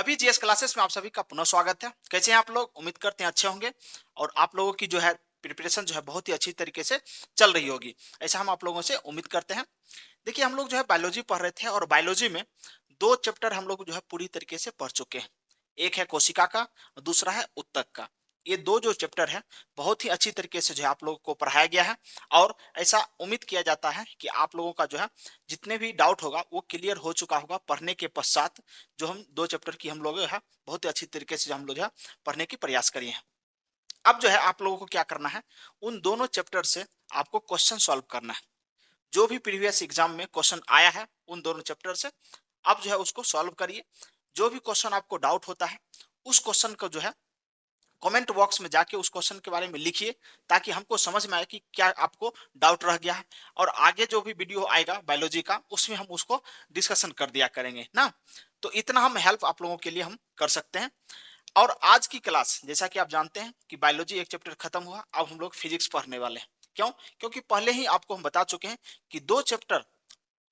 अभी GS classes में आप सभी का पुनः स्वागत है। कैसे हैं आप लोग? उम्मीद करते हैं अच्छे होंगे और आप लोगों की जो है प्रिपरेशन जो है बहुत ही अच्छी तरीके से चल रही होगी। ऐसा हम आप लोगों से उम्मीद करते हैं। देखिए, हम लोग जो है बायोलॉजी पढ़ रहे थे और बायोलॉजी में 2 चैप्टर हम लोग जो है पूरी तरीके से पढ़ चुके हैं। एक है कोशिका का, दूसरा है उत्तक का। ये 2 जो चैप्टर है बहुत ही अच्छी तरीके से जो है आप लोगों को पढ़ाया गया है और ऐसा उम्मीद किया जाता है कि आप लोगों का जो है जितने भी डाउट होगा वो क्लियर हो चुका होगा पढ़ने के पश्चात। जो हम 2 चैप्टर की हम लोग जो है बहुत ही अच्छी तरीके से हम लोग जो है पढ़ने की प्रयास करिए हैं। अब जो है आप लोगों को क्या करना है, उन दोनों चैप्टर से आपको क्वेश्चन सॉल्व करना है। जो भी प्रीवियस एग्जाम में क्वेश्चन आया है उन दोनों चैप्टर से आप जो है उसको सॉल्व करिए। जो भी क्वेश्चन आपको डाउट होता है उस क्वेश्चन को जो है कमेंट बॉक्स में जाके उस क्वेश्चन के बारे में लिखिए, ताकि हमको समझ में आए कि क्या आपको डाउट रह गया है। और आगे जो भी वीडियो आएगा बायोलॉजी का उसमें हम उसको डिस्कशन कर दिया करेंगे ना। तो इतना हम हेल्प आप लोगों के लिए हम कर सकते हैं। और आज की क्लास जैसा कि आप जानते हैं कि बायोलॉजी एक चैप्टर खत्म हुआ, अब हम लोग फिजिक्स पढ़ने वाले हैं। क्यों? क्योंकि पहले ही आपको हम बता चुके हैं कि 2 चैप्टर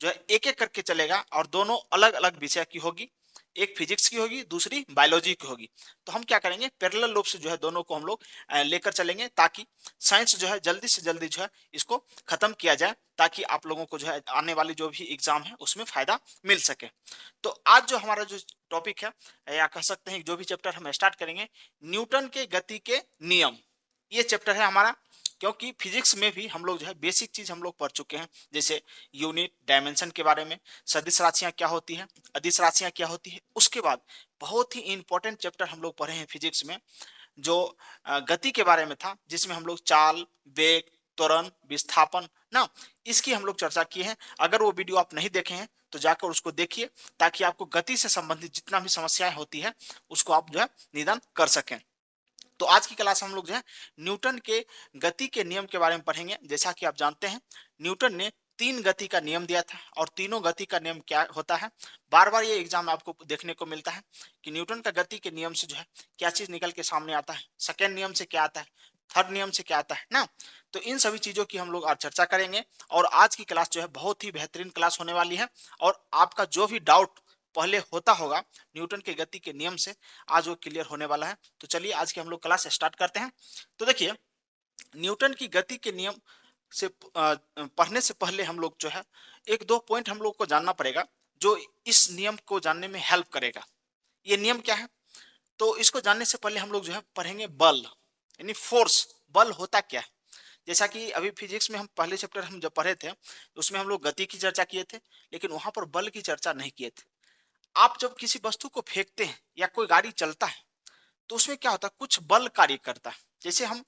जो है एक-एक करके चलेगा और दोनों अलग-अलग विषय की होगी। एक फिजिक्स की होगी, दूसरी बायोलॉजी की होगी। तो हम क्या करेंगे, पैरेलल रूप से जो है दोनों को हम लोग लेकर चलेंगे, ताकि साइंस जो है जल्दी से जल्दी जो है इसको खत्म किया जाए, ताकि आप लोगों को जो है आने वाली जो भी एग्जाम है उसमें फायदा मिल सके। तो आज जो हमारा जो टॉपिक है, या कह सकते हैं जो भी चैप्टर हम स्टार्ट करेंगे, न्यूटन के गति के नियम। ये चैप्टर है हमारा। क्योंकि फिजिक्स में भी हम लोग जो है बेसिक चीज हम लोग पढ़ चुके हैं, जैसे यूनिट डायमेंशन के बारे में, सदिश राशियां क्या होती है, अदिश राशियां क्या होती है। उसके बाद बहुत ही इंपॉर्टेंट चैप्टर हम लोग पढ़े हैं फिजिक्स में, जो गति के बारे में था, जिसमें हम लोग चाल, वेग, त्वरण, विस्थापन ना, इसकी हम लोग चर्चा की है। अगर वो वीडियो आप नहीं देखे हैं तो जाकर उसको देखिए, ताकि आपको गति से संबंधित जितना भी समस्याएं होती है उसको आप जो है निदान कर सकें। तो आज की क्लास हम लोग जो है न्यूटन के गति के नियम के बारे में पढ़ेंगे। जैसा कि आप जानते हैं, न्यूटन ने 3 गति का नियम दिया था और तीनों गति का नियम क्या होता है, बार बार ये एग्जाम में आपको देखने को मिलता है कि न्यूटन का गति के नियम से जो है क्या चीज निकल के सामने आता है, सेकेंड नियम से क्या आता है, थर्ड नियम से क्या आता है ना। तो इन सभी चीजों की हम लोग आज चर्चा करेंगे और आज की क्लास जो है बहुत ही बेहतरीन क्लास होने वाली है। और आपका जो भी डाउट पहले होता होगा न्यूटन के गति के नियम से, आज वो क्लियर होने वाला है। तो चलिए आज की हम लोग क्लास स्टार्ट करते हैं। तो देखिए, न्यूटन की गति के नियम से पढ़ने से पहले हम लोग जो है एक दो पॉइंट हम लोग को जानना पड़ेगा, जो इस नियम को जानने में हेल्प करेगा। ये नियम क्या है? तो इसको जानने से पहले हम लोग जो है पढ़ेंगे बल, यानी फोर्स। बल होता क्या है? जैसा कि अभी फिजिक्स में हम पहले चैप्टर हम जब पढ़े थे, तो उसमें हम लोग गति की चर्चा किए थे, लेकिन वहां पर बल की चर्चा नहीं किए थे। आप जब किसी वस्तु को फेंकते हैं या कोई गाड़ी चलता है, तो उसमें क्या होता है, कुछ बल कार्य करता है। जैसे हम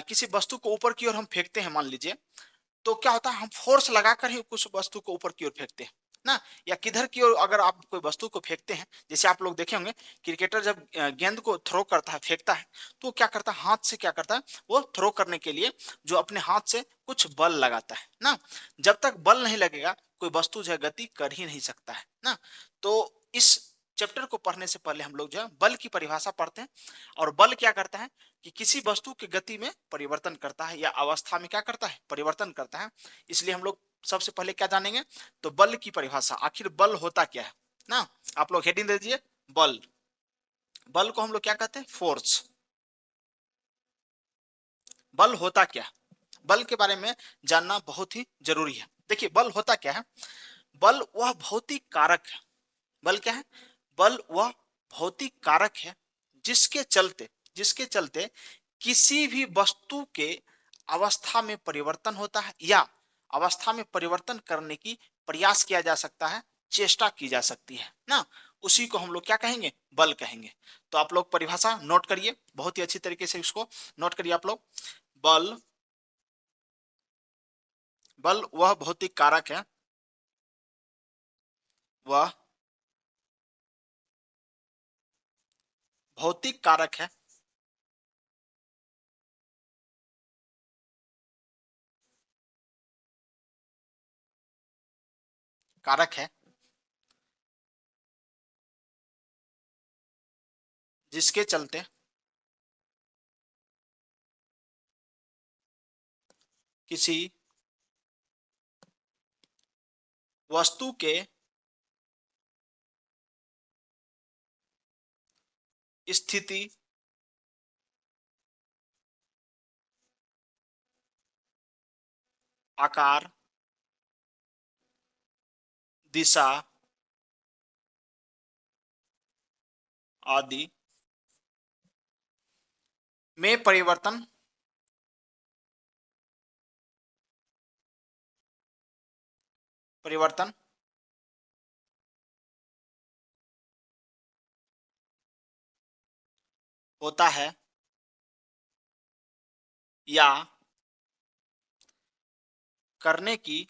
किसी वस्तु को ऊपर की ओर हम फेंकते हैं मान लीजिए, तो क्या होता है, हम फोर्स लगाकर ही कुछ वस्तु को ऊपर की ओर फेंकते हैं ना। या किधर की ओर अगर आप कोई वस्तु को फेंकते हैं, जैसे आप लोग देखे होंगे क्रिकेटर जब गेंद को थ्रो करता है, फेंकता है, तो क्या करता है, हाथ से क्या करता है, वो थ्रो करने के लिए जो अपने हाथ से कुछ बल लगाता है ना। जब तक बल नहीं लगेगा कोई वस्तु जो है गति कर ही नहीं सकता है ना। तो इस चैप्टर को पढ़ने से पहले हम लोग जो है बल की परिभाषा पढ़ते हैं। और बल क्या करता है कि किसी वस्तु की गति में परिवर्तन करता है, या अवस्था में क्या करता है, परिवर्तन करता है। इसलिए हम लोग सबसे पहले क्या जानेंगे, तो बल की परिभाषा, आखिर बल होता क्या है ना। आप लोग हेडिंग दे दीजिए, बल। बल को हम लोग क्या कहते हैं, फोर्स। बल होता क्या है, बल के बारे में जानना बहुत ही जरूरी है। देखिए, बल होता क्या है, बल वह भौतिक कारक है। बल क्या है, बल वह भौतिक कारक है जिसके चलते किसी भी वस्तु के अवस्था में परिवर्तन होता है, या अवस्था में परिवर्तन करने की प्रयास किया जा सकता है, चेष्टा की जा सकती है ना। उसी को हम लोग क्या कहेंगे, बल कहेंगे। तो आप लोग परिभाषा नोट करिए, बहुत ही अच्छी तरीके से इसको नोट करिए आप लोग। बल, बल वह भौतिक कारक है, वह भौतिक कारक है कारक है जिसके चलते किसी वस्तु के स्थिति, आकार, दिशा आदि में परिवर्तन होता है या करने की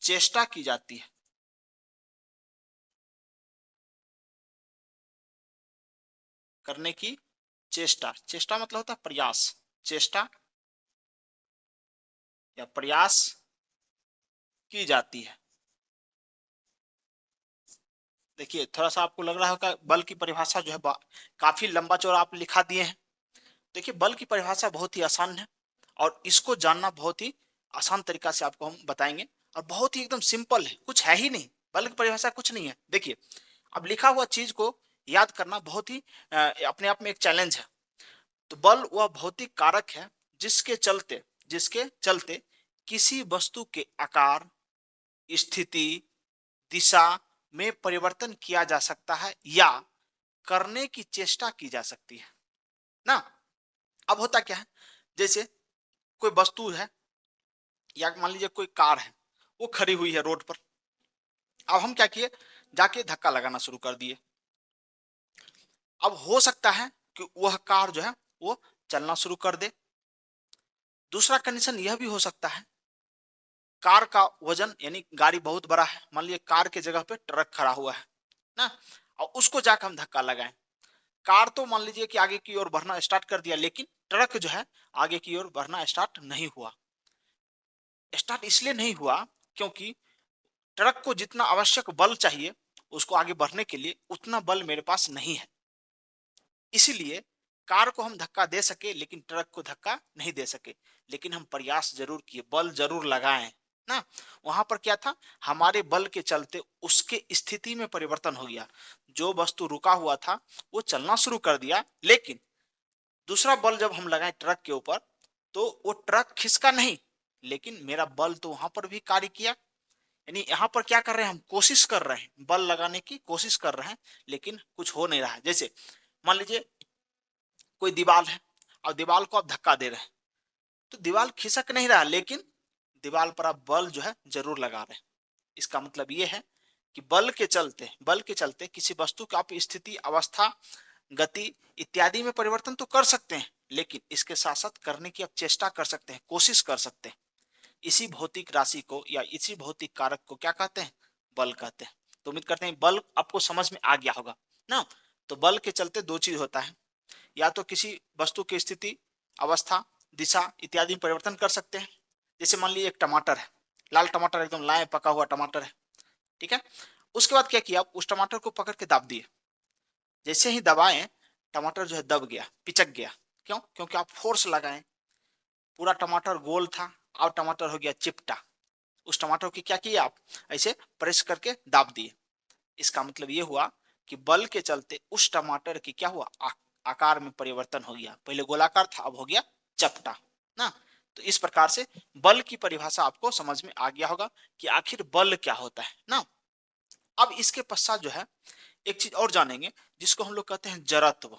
चेष्टा की जाती है। करने की चेष्टा, चेष्टा मतलब होता है प्रयास, चेष्टा या प्रयास की जाती है। देखिए थोड़ा सा आपको लग रहा होगा बल की परिभाषा जो है काफी लंबा चौड़ा आप लिखा दिए हैं। देखिए बल की परिभाषा बहुत ही आसान है और इसको जानना बहुत ही आसान तरीका से आपको हम बताएंगे और बहुत ही एकदम सिंपल है, कुछ है ही नहीं, बल की परिभाषा कुछ नहीं है। देखिए अब लिखा हुआ चीज को याद करना बहुत ही अपने आप में एक चैलेंज है। तो बल वह भौतिक कारक है जिसके चलते किसी वस्तु के आकार, स्थिति, दिशा में परिवर्तन किया जा सकता है या करने की चेष्टा की जा सकती है ना। अब होता क्या है, जैसे कोई वस्तु है या मान लीजिए कोई कार है, वो खड़ी हुई है रोड पर। अब हम क्या किए, जाके धक्का लगाना शुरू कर दिए। अब हो सकता है कि वह कार जो है वो चलना शुरू कर दे। दूसरा कंडीशन यह भी हो सकता है, कार का वजन यानी गाड़ी बहुत बड़ा है, मान लीजिए कार के जगह पे ट्रक खड़ा हुआ है ना, और उसको जाकर हम धक्का लगाएं। कार तो मान लीजिए कि आगे की ओर बढ़ना स्टार्ट कर दिया, लेकिन ट्रक जो है आगे की ओर बढ़ना स्टार्ट नहीं हुआ। स्टार्ट इसलिए नहीं हुआ क्योंकि ट्रक को जितना आवश्यक बल चाहिए उसको आगे बढ़ने के लिए उतना बल मेरे पास नहीं है। इसीलिए कार को हम धक्का दे सके लेकिन ट्रक को धक्का नहीं दे सके। लेकिन हम प्रयास जरूर किए, बल जरूर लगाए ना। वहां पर क्या था, हमारे बल के चलते उसके स्थिति में परिवर्तन हो गया। जो वस्तु रुका हुआ था वो चलना शुरू कर दिया, लेकिन दूसरा बल जब हम लगाए ट्रक के ऊपर तो वो ट्रक खिसका नहीं, लेकिन मेरा बल तो वहां पर भी कार्य किया। यानी यहाँ पर क्या कर रहे हैं, हम कोशिश कर रहे हैं, बल लगाने की कोशिश कर रहे हैं, लेकिन कुछ हो नहीं रहा है। जैसे मान लीजिए कोई दीवार है और दीवार को आप धक्का दे रहे हैं, तो दीवार खिसक नहीं रहा, लेकिन दीवार पर आप बल जो है जरूर लगा रहे हैं। इसका मतलब ये है कि बल के चलते किसी वस्तु की आप स्थिति, अवस्था, गति इत्यादि में परिवर्तन तो कर सकते हैं, लेकिन इसके साथ साथ करने की आप चेष्टा कर सकते हैं, कोशिश कर सकते हैं। इसी भौतिक राशि को या इसी भौतिक कारक को क्या कहते हैं, बल कहते हैं। तो उम्मीद करते हैं बल आपको समझ में आ गया होगा ना। तो बल के चलते दो चीज होता है, या तो किसी वस्तु की स्थिति, अवस्था, दिशा इत्यादि में परिवर्तन कर सकते हैं। जैसे मान लीजिए एक टमाटर है, लाल टमाटर, एकदम लाए पका हुआ टमाटर है, ठीक है। उसके बाद क्या किया, उस टमाटर को पकड़ के दाब दिए। जैसे ही दबाएं, टमाटर जो है दब गया, पिचक गया। क्यों? क्योंकि आप फोर्स लगाएं। पूरा टमाटर गोल था, अब टमाटर हो गया चिपटा। उस टमाटर की क्या किया, आप ऐसे प्रेस करके दाब दिए। इसका मतलब ये हुआ कि बल के चलते उस टमाटर की क्या हुआ, आकार में परिवर्तन हो गया। पहले गोलाकार था, अब हो गया चपटा ना। तो इस प्रकार से बल की परिभाषा आपको समझ में आ गया होगा कि आखिर बल क्या होता है ना। अब इसके पश्चात जो है एक चीज और जानेंगे, जिसको हम लोग कहते हैं जड़त्व,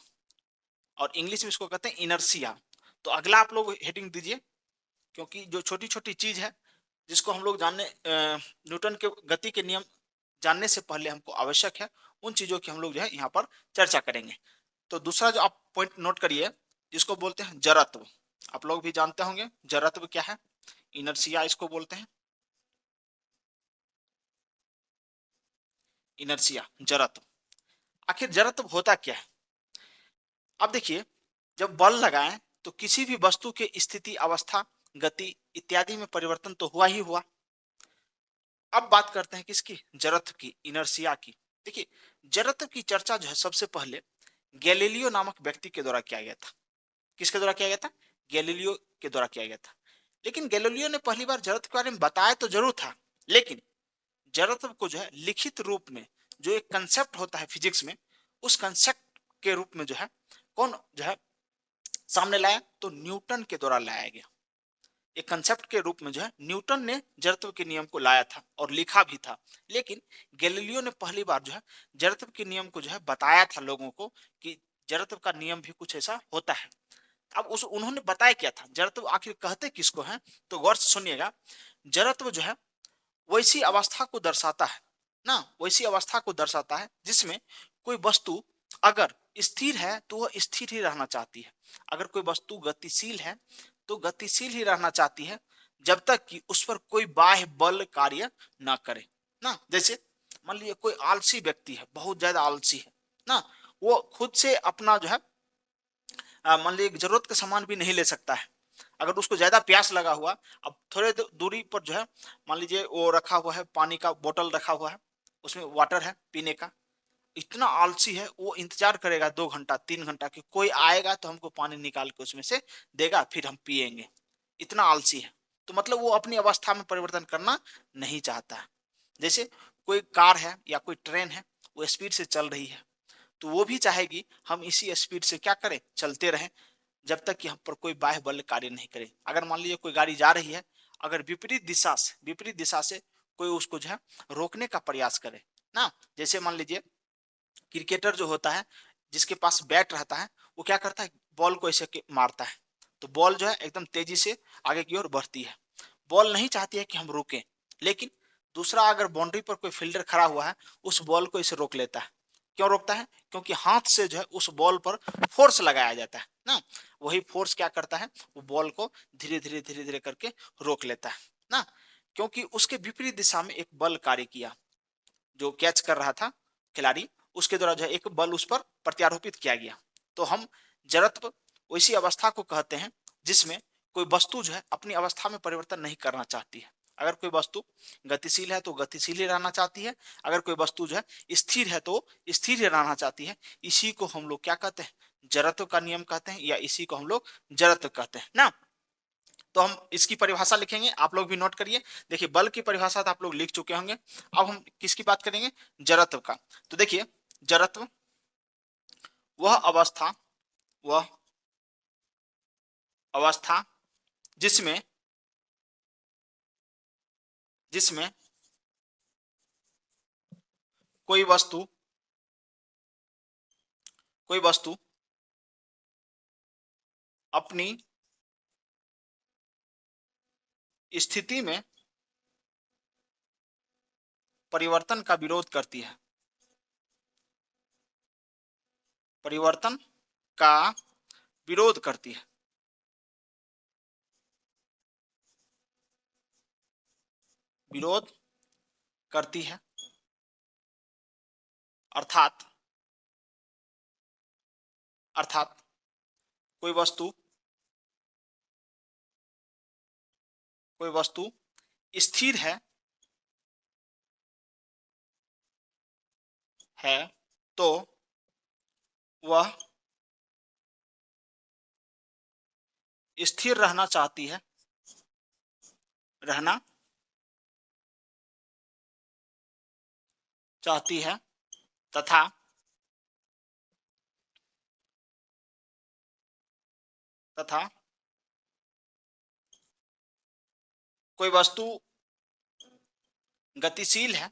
और इंग्लिश में इसको कहते हैं इनर्शिया। तो अगला आप लोग हेडिंग दीजिए, क्योंकि जो छोटी छोटी चीज है जिसको हम लोग जानने, न्यूटन के गति के नियम जानने से पहले हमको आवश्यक है, उन चीजों की हम लोग जो है यहाँ पर चर्चा करेंगे। तो दूसरा जो आप पॉइंट नोट करिए, जिसको बोलते हैं जड़त्व। आप लोग भी जानते होंगे जड़त्व क्या है, इनर्शिया इसको बोलते हैं, इनर्शिया, जड़त्व। आखिर जड़त्व होता क्या है। अब देखिए, जब बल लगाएं तो किसी भी वस्तु के स्थिति, अवस्था, गति इत्यादि में परिवर्तन तो हुआ ही हुआ। अब बात करते हैं किसकी, जड़त्व की, इनर्शिया की। देखिए जड़त्व की चर्चा जो है सबसे पहले गैलीलियो नामक व्यक्ति के द्वारा किया गया था। किसके द्वारा किया गया था, गैलीलियो के द्वारा किया गया था। लेकिन गैलीलियो ने पहली बार जड़त्व के बारे में बताया तो जरूर था, लेकिन जड़त्व को जो है लिखित रूप में जो एक कंसेप्ट होता है फिजिक्स में, उस कंसेप्ट के रूप में जो है कौन जो है सामने लाया, तो न्यूटन के द्वारा लाया गया। एक कंसेप्ट के रूप में जो है न्यूटन ने जड़त्व के नियम को लाया था और लिखा भी था। लेकिन गैलीलियो ने पहली बार जो है जड़त्व के नियम को जो है बताया था लोगों को कि जड़त्व का नियम भी कुछ ऐसा होता है। अब उस उन्होंने बताया क्या था, जड़त्व आखिर कहते किसको है, तो गौर से सुनिएगा। जड़त्व जो है वैसी अवस्था को दर्शाता है ना, वैसी अवस्था को दर्शाता है जिसमें कोई वस्तु अगर स्थिर है तो वह स्थिर ही रहना चाहती है, अगर कोई वस्तु गतिशील है तो गतिशील ही रहना चाहती है, जब तक कि उस पर कोई बाह्य बल कार्य ना करे ना। जैसे मान लीजिए कोई आलसी व्यक्ति है, बहुत ज्यादा आलसी है ना, वो खुद से अपना जो है मान लीजिए जरूरत का सामान भी नहीं ले सकता है। अगर उसको ज्यादा प्यास लगा हुआ, अब थोड़े दूरी पर जो है मान लीजिए वो रखा हुआ है, पानी का बोतल रखा हुआ है, उसमें वाटर है पीने का, इतना आलसी है वो इंतजार करेगा 2 घंटा 3 घंटा कि कोई आएगा तो हमको पानी निकाल के उसमें से देगा, फिर हम पिएंगे। इतना आलसी है। तो मतलब वो अपनी अवस्था में परिवर्तन करना नहीं चाहता है। जैसे कोई कार है या कोई ट्रेन है, वो स्पीड से चल रही है, तो वो भी चाहेगी हम इसी स्पीड से क्या करें, चलते रहें, जब तक कि हम पर कोई बाह्य बल कार्य नहीं करे। अगर मान लीजिए कोई गाड़ी जा रही है, अगर विपरीत दिशा से कोई उसको जो है रोकने का प्रयास करे ना, जैसे मान लीजिए क्रिकेटर जो होता है, जिसके पास बैट रहता है, वो क्या करता है, बॉल को ऐसे मारता है, तो बॉल जो है एकदम तेजी से आगे की ओर बढ़ती है। बॉल नहीं चाहती है कि हम रुकें, लेकिन दूसरा अगर बाउंड्री पर कोई फील्डर खड़ा हुआ है, उस बॉल को इसे रोक लेता है। क्यों रोकता है, क्योंकि हाथ से जो है उस बॉल पर फोर्स लगाया जाता है ना, वही फोर्स क्या करता है, वो बॉल को धीरे धीरे करके रोक लेता है ना, क्योंकि उसके विपरीत दिशा में एक बल कार्य किया, जो कैच कर रहा था खिलाड़ी, उसके द्वारा जो है एक बल उस पर प्रत्यारोपित किया गया। तो हम जड़त्व वैसी अवस्था को कहते हैं जिसमें कोई वस्तु जो है अपनी अवस्था में परिवर्तन नहीं करना चाहती है। अगर कोई वस्तु गतिशील है तो गतिशील ही रहना चाहती है, अगर कोई वस्तु जो है स्थिर है तो स्थिर ही रहना चाहती है। इसी को हम लोग क्या कहते हैं, जड़त्व का नियम कहते हैं, या इसी को हम लोग जड़त्व कहते हैं ना। तो हम इसकी परिभाषा लिखेंगे, आप लोग भी नोट करिए। देखिए बल की परिभाषा तो आप लोग लिख चुके होंगे, अब हम किसकी बात करेंगे, जड़त्व का। तो देखिए जड़त्व वह अवस्था, वह अवस्था जिसमें जिसमें कोई वस्तु कोई वस्तु अपनी स्थिति में परिवर्तन का विरोध करती है, परिवर्तन का विरोध करती है, विरोध करती है, अर्थात अर्थात कोई वस्तु स्थिर है तो वह स्थिर रहना चाहती है, रहना चाहती है, तथा तथा कोई वस्तु गतिशील है,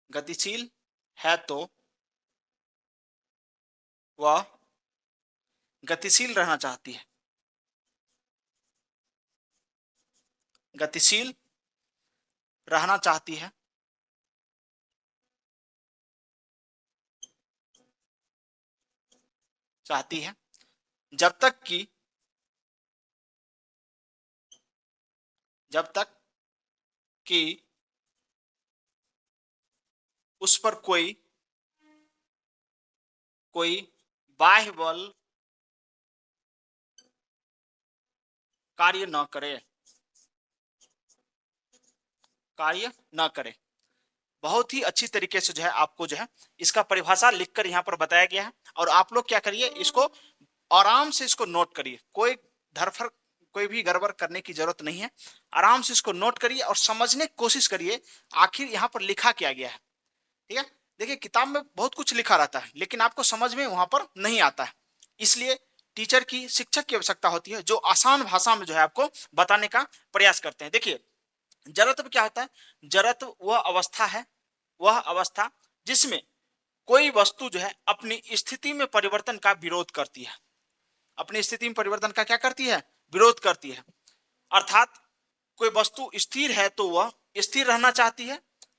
गतिशील है तो वह गतिशील रहना चाहती है, गतिशील रहना चाहती है, चाहती है, जब तक कि जब तक कि उस पर कोई कोई बाह्य बल कार्य न करे, कार्य न करे। बहुत ही अच्छी तरीके से जो है आपको जो है इसका परिभाषा लिखकर यहाँ पर बताया गया है, और आप लोग क्या करिए, इसको आराम से इसको नोट करिए, कोई धरफर कोई भी गड़बड़ करने की जरूरत नहीं है। आराम से इसको नोट करिए और समझने की कोशिश करिए आखिर यहाँ पर लिखा क्या गया है। ठीक है, देखिए किताब में बहुत कुछ लिखा रहता है लेकिन आपको समझ में वहां पर नहीं आता है, इसलिए टीचर की, शिक्षक की आवश्यकता होती है जो आसान भाषा में जो है आपको बताने का प्रयास करते हैं। देखिए जड़त्व क्या होता है? जड़त्व वह अवस्था है, वह अवस्था जिसमें कोई वस्तु जो है अपनी स्थिति में परिवर्तन का विरोध करती है। अपनी स्थिति में परिवर्तन का क्या करती है? विरोध करती है। अर्थात कोई वस्तु स्थिर है तो वह स्थिर रहना चाहती है,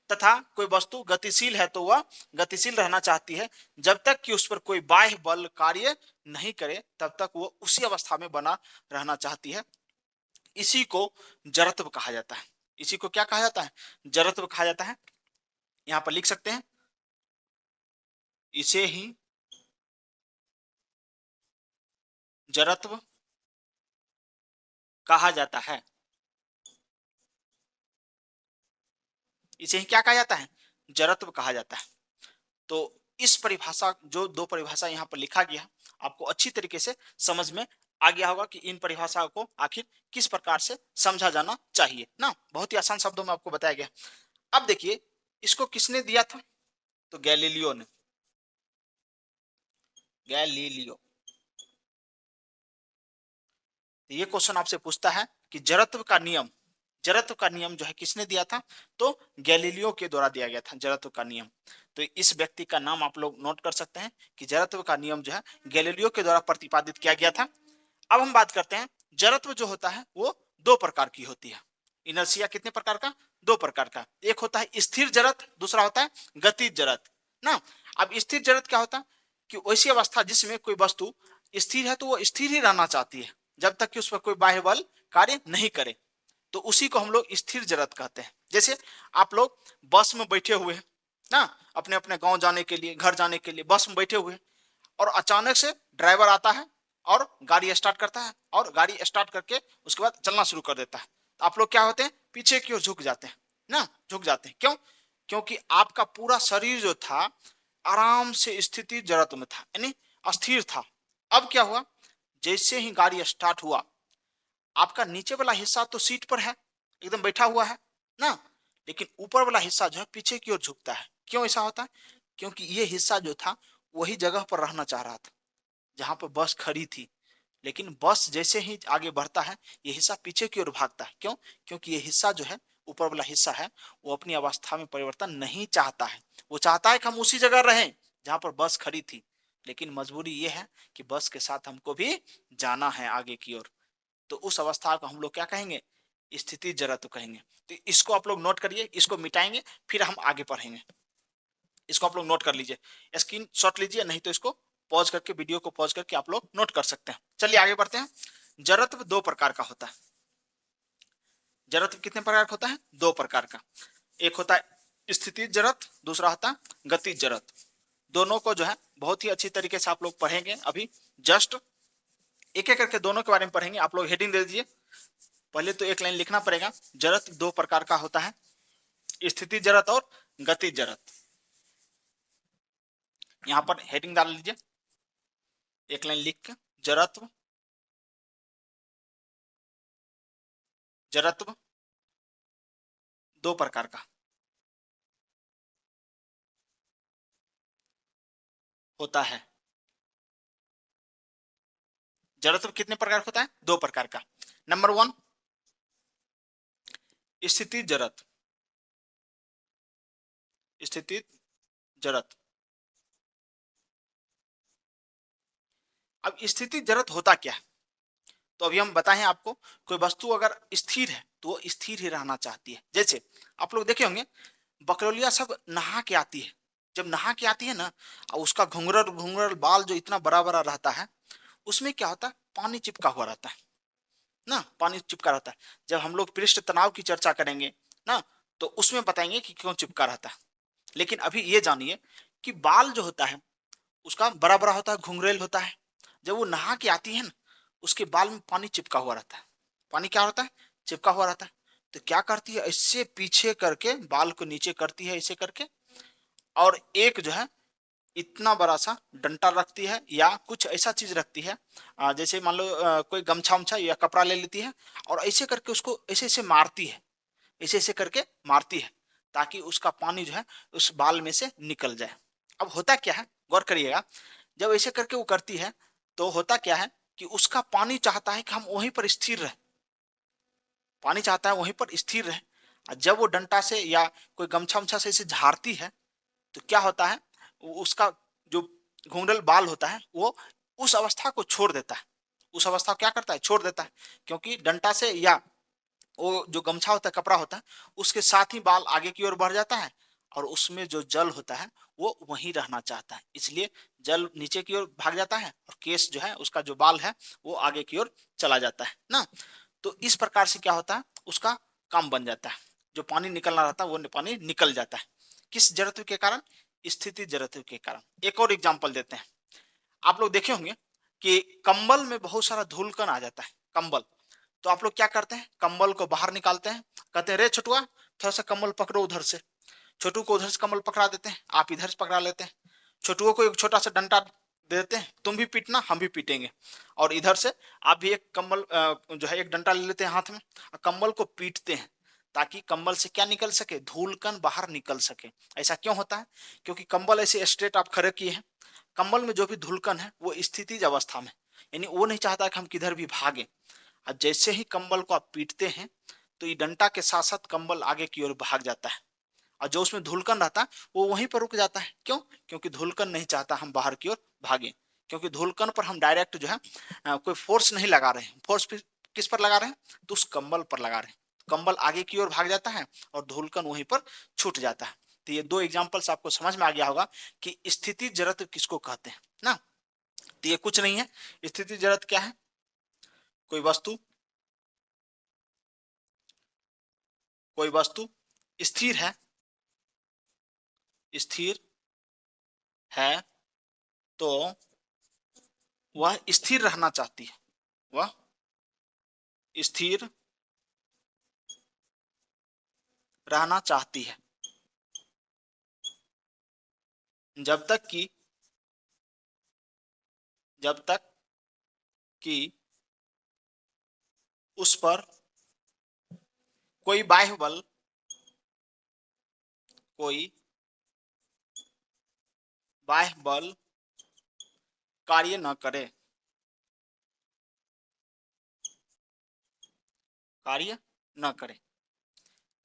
तथा कोई वस्तु गतिशील है तो वह गतिशील रहना चाहती है। जब तक कि उस पर कोई बाह्य बल कार्य नहीं करे तब तक वो उसी अवस्था में बना रहना चाहती है। इसी को जड़त्व कहा जाता है। इसी को क्या कहा जाता है? जड़त्व कहा जाता है। यहां पर लिख सकते हैं, इसे ही जड़त्व कहा जाता है। इसे ही क्या कहा जाता है? जड़त्व कहा जाता है। तो इस परिभाषा, जो दो परिभाषा यहाँ पर लिखा गया, आपको अच्छी तरीके से समझ में आ गया होगा कि इन परिभाषाओं को आखिर किस प्रकार से समझा जाना चाहिए ना। बहुत ही आसान शब्दों में आपको बताया गया। अब देखिए इसको किसने दिया था? तो गैलीलियो ने। गैलीलियो। ये क्वेश्चन आपसे पूछता है कि जड़त्व का नियम, जड़त्व का नियम जो है किसने दिया था? तो गैलीलियो के द्वारा दिया गया था जड़त्व का नियम। तो इस व्यक्ति का नाम आप लोग नोट कर सकते हैं कि जड़त्व का नियम जो है गैलीलियो के द्वारा प्रतिपादित किया गया था। अब हम बात करते हैं, जड़त्व जो होता है वो दो प्रकार की होती है। इनर्शिया कितने प्रकार का? दो प्रकार का। एक होता है स्थिर जड़त्व, दूसरा होता है गतिज जड़त्व ना। अब स्थिर जड़त्व क्या होता है? कि वैसी अवस्था जिसमें कोई वस्तु स्थिर है तो वो स्थिर ही रहना चाहती है जब तक कि उस पर कोई बाह्य बल कार्य नहीं करे, तो उसी को हम लोग स्थिर जड़त्व कहते हैं। जैसे आप लोग बस में बैठे हुए हैं ना, अपने अपने गांव जाने के लिए, घर जाने के लिए बस में बैठे हुए हैं, और अचानक से ड्राइवर आता है और गाड़ी स्टार्ट करता है, और गाड़ी स्टार्ट करके उसके बाद चलना शुरू कर देता है। तो आप लोग क्या होते हैं? पीछे की ओर झुक जाते हैं ना, झुक जाते हैं। क्यों? क्योंकि आपका पूरा शरीर जो था आराम से स्थिति जड़त्व में था, यानी अस्थिर था। अब क्या हुआ? जैसे ही गाड़ी स्टार्ट हुआ, आपका नीचे वाला हिस्सा तो सीट पर है, एकदम बैठा हुआ है ना, लेकिन ऊपर वाला हिस्सा जो है पीछे की ओर झुकता है। क्यों ऐसा होता है? क्योंकि ये हिस्सा जो था वही जगह पर रहना चाह रहा था जहां पर बस खड़ी थी, लेकिन बस जैसे ही आगे बढ़ता है ये हिस्सा पीछे की ओर भागता है। क्यों? क्योंकि ये हिस्सा जो है, ऊपर वाला हिस्सा है, वो अपनी अवस्था में परिवर्तन नहीं चाहता है। वो चाहता है कि हम उसी जगह रहें जहां पर बस खड़ी थी, लेकिन मजबूरी ये है कि बस के साथ हमको भी जाना है आगे की ओर। तो उस अवस्था को हम लोग क्या कहेंगे? स्थिति जड़त्व कहेंगे। तो इसको आप लोग नोट करिए, इसको मिटाएंगे फिर हम आगे पढ़ेंगे। इसको आप लोग नोट कर लीजिए, स्क्रीन शॉट लीजिए, नहीं तो इसको पॉज करके, वीडियो को पॉज करके आप लोग नोट कर सकते हैं। चलिए आगे बढ़ते हैं। जड़त्व दो प्रकार का होता है। जड़त्व कितने प्रकार का होता है? दो प्रकार का। एक होता है स्थिति जड़त्व, दूसरा होता है गतिज जड़त्व। दोनों को जो है बहुत ही अच्छी तरीके से आप लोग पढ़ेंगे। अभी जस्ट एक एक करके दोनों के बारे में पढ़ेंगे। आप लोग हेडिंग दे दीजिए। पहले तो एक लाइन लिखना पड़ेगा, जड़त्व दो प्रकार का होता है, स्थिति जड़त्व और गतिज जड़त्व। यहां पर हेडिंग डाल लीजिए, एक लाइन लिख के, जड़त्व, जड़त्व दो प्रकार का होता है। जड़त्व कितने प्रकार का होता है? दो प्रकार का। नंबर वन, स्थिति जड़त्व। स्थिति जड़त्व। अब स्थिति जड़त्व होता क्या है? तो अभी हम बताएं आपको, कोई वस्तु अगर स्थिर है तो वो स्थिर ही रहना चाहती है। जैसे आप लोग देखे होंगे बकलोलिया सब नहा के आती है, जब नहा के आती है ना, और उसका घुंघरल घुंघरल बाल जो इतना बड़ा बड़ा रहता है, उसमें क्या होता है? पानी चिपका हुआ रहता है ना, पानी चिपका रहता है। जब हम लोग पृष्ठ तनाव की चर्चा करेंगे ना, तो उसमें बताएंगे कि क्यों चिपका रहता है। लेकिन अभी ये जानिए कि बाल जो होता है उसका बड़ा बड़ा होता है, घुंघरेल होता है। जब वो नहा के आती है ना, उसके बाल में पानी चिपका हुआ रहता है। पानी क्या होता है? चिपका हुआ रहता है। तो क्या करती है? ऐसे पीछे करके बाल को नीचे करती है, ऐसे करके, और एक जो है इतना बड़ा सा डंटा रखती है या कुछ ऐसा चीज रखती है, जैसे मान लो कोई गमछा उमछा या कपड़ा ले लेती है और ऐसे करके उसको ऐसे ऐसे मारती है, ऐसे ऐसे करके मारती है, ताकि उसका पानी जो है उस बाल में से निकल जाए। अब होता क्या है, गौर करिएगा, जब ऐसे करके वो करती है तो होता क्या है कि उसका पानी चाहता है कि हम वहीं पर स्थिर रहे, पानी चाहता है वहीं पर स्थिर रहे। और जब वो डंटा से या कोई गमछा उमछा से इसे झाड़ती है तो क्या होता है, उसका जो घुंघरल बाल होता है वो उस अवस्था को छोड़ देता है, उस अवस्था को क्या करता है, छोड़ देता है। क्योंकि डंटा से या वो जो गमछा होता है, कपड़ा होता है, उसके साथ ही बाल आगे की ओर बढ़ जाता है और उसमें जो जल होता है वो वहीं रहना चाहता है, इसलिए जल नीचे की ओर भाग जाता है और केस जो है उसका जो बाल है वो आगे की ओर चला जाता है ना। तो इस प्रकार से क्या होता है, उसका काम बन जाता है, जो पानी निकलना रहता है वो पानी निकल जाता है। किस जड़त्व के कारण, स्थिति जड़त्व के कारण। एक और एग्जांपल देते हैं, आप लोग देखे होंगे कि कंबल में बहुत सारा धूलकन आ जाता है, कंबल, तो आप लोग क्या करते हैं, कंबल को बाहर निकालते हैं, कहते हैं रे छोटुआ थोड़ा सा कंबल पकड़ो उधर से, छोटू को उधर से कंबल पकड़ा देते हैं, आप इधर से पकड़ा लेते हैं, छोटुओं को एक छोटा सा डंडा दे देते हैं, तुम भी पीटना हम भी पीटेंगे, और इधर से आप भी एक कंबल जो है एक डंडा ले लेते हैं हाथ में और कंबल को पीटते हैं, ताकि कंबल से क्या निकल सके, धूलकन बाहर निकल सके। ऐसा क्यों होता है, क्योंकि कंबल ऐसे स्ट्रेट आप खड़े किए हैं, कंबल में जो भी धूलकन है वो स्थितिज अवस्था में, यानी वो नहीं चाहता कि हम किधर भी भागे। और जैसे ही कंबल को आप पीटते हैं तो ये डंडा के साथ साथ कंबल आगे की ओर भाग जाता है, और जो उसमें धुलकन रहता है वो वहीं पर रुक जाता है। क्यों, क्योंकि धुलकन नहीं चाहता हम बाहर की ओर भागे, क्योंकि धुलकन पर हम डायरेक्ट जो है कोई फोर्स नहीं लगा रहे हैं, फोर्स किस पर लगा रहे हैं, तो उस कंबल पर लगा रहे हैं, कंबल आगे की ओर भाग जाता है और धुलकन वहीं पर छूट जाता है। तो ये दो एग्जाम्पल्स आपको समझ में आ गया होगा कि स्थिति जड़त्व किसको कहते हैं ना। तो ये कुछ नहीं है, स्थिति जड़त्व क्या है, कोई वस्तु, कोई वस्तु स्थिर है, स्थिर है तो वह स्थिर रहना चाहती है, वह स्थिर रहना चाहती है जब तक कि, जब तक कि उस पर कोई बाह्य बल, कोई बाह्य बल कार्य न करे, कार्य न करे।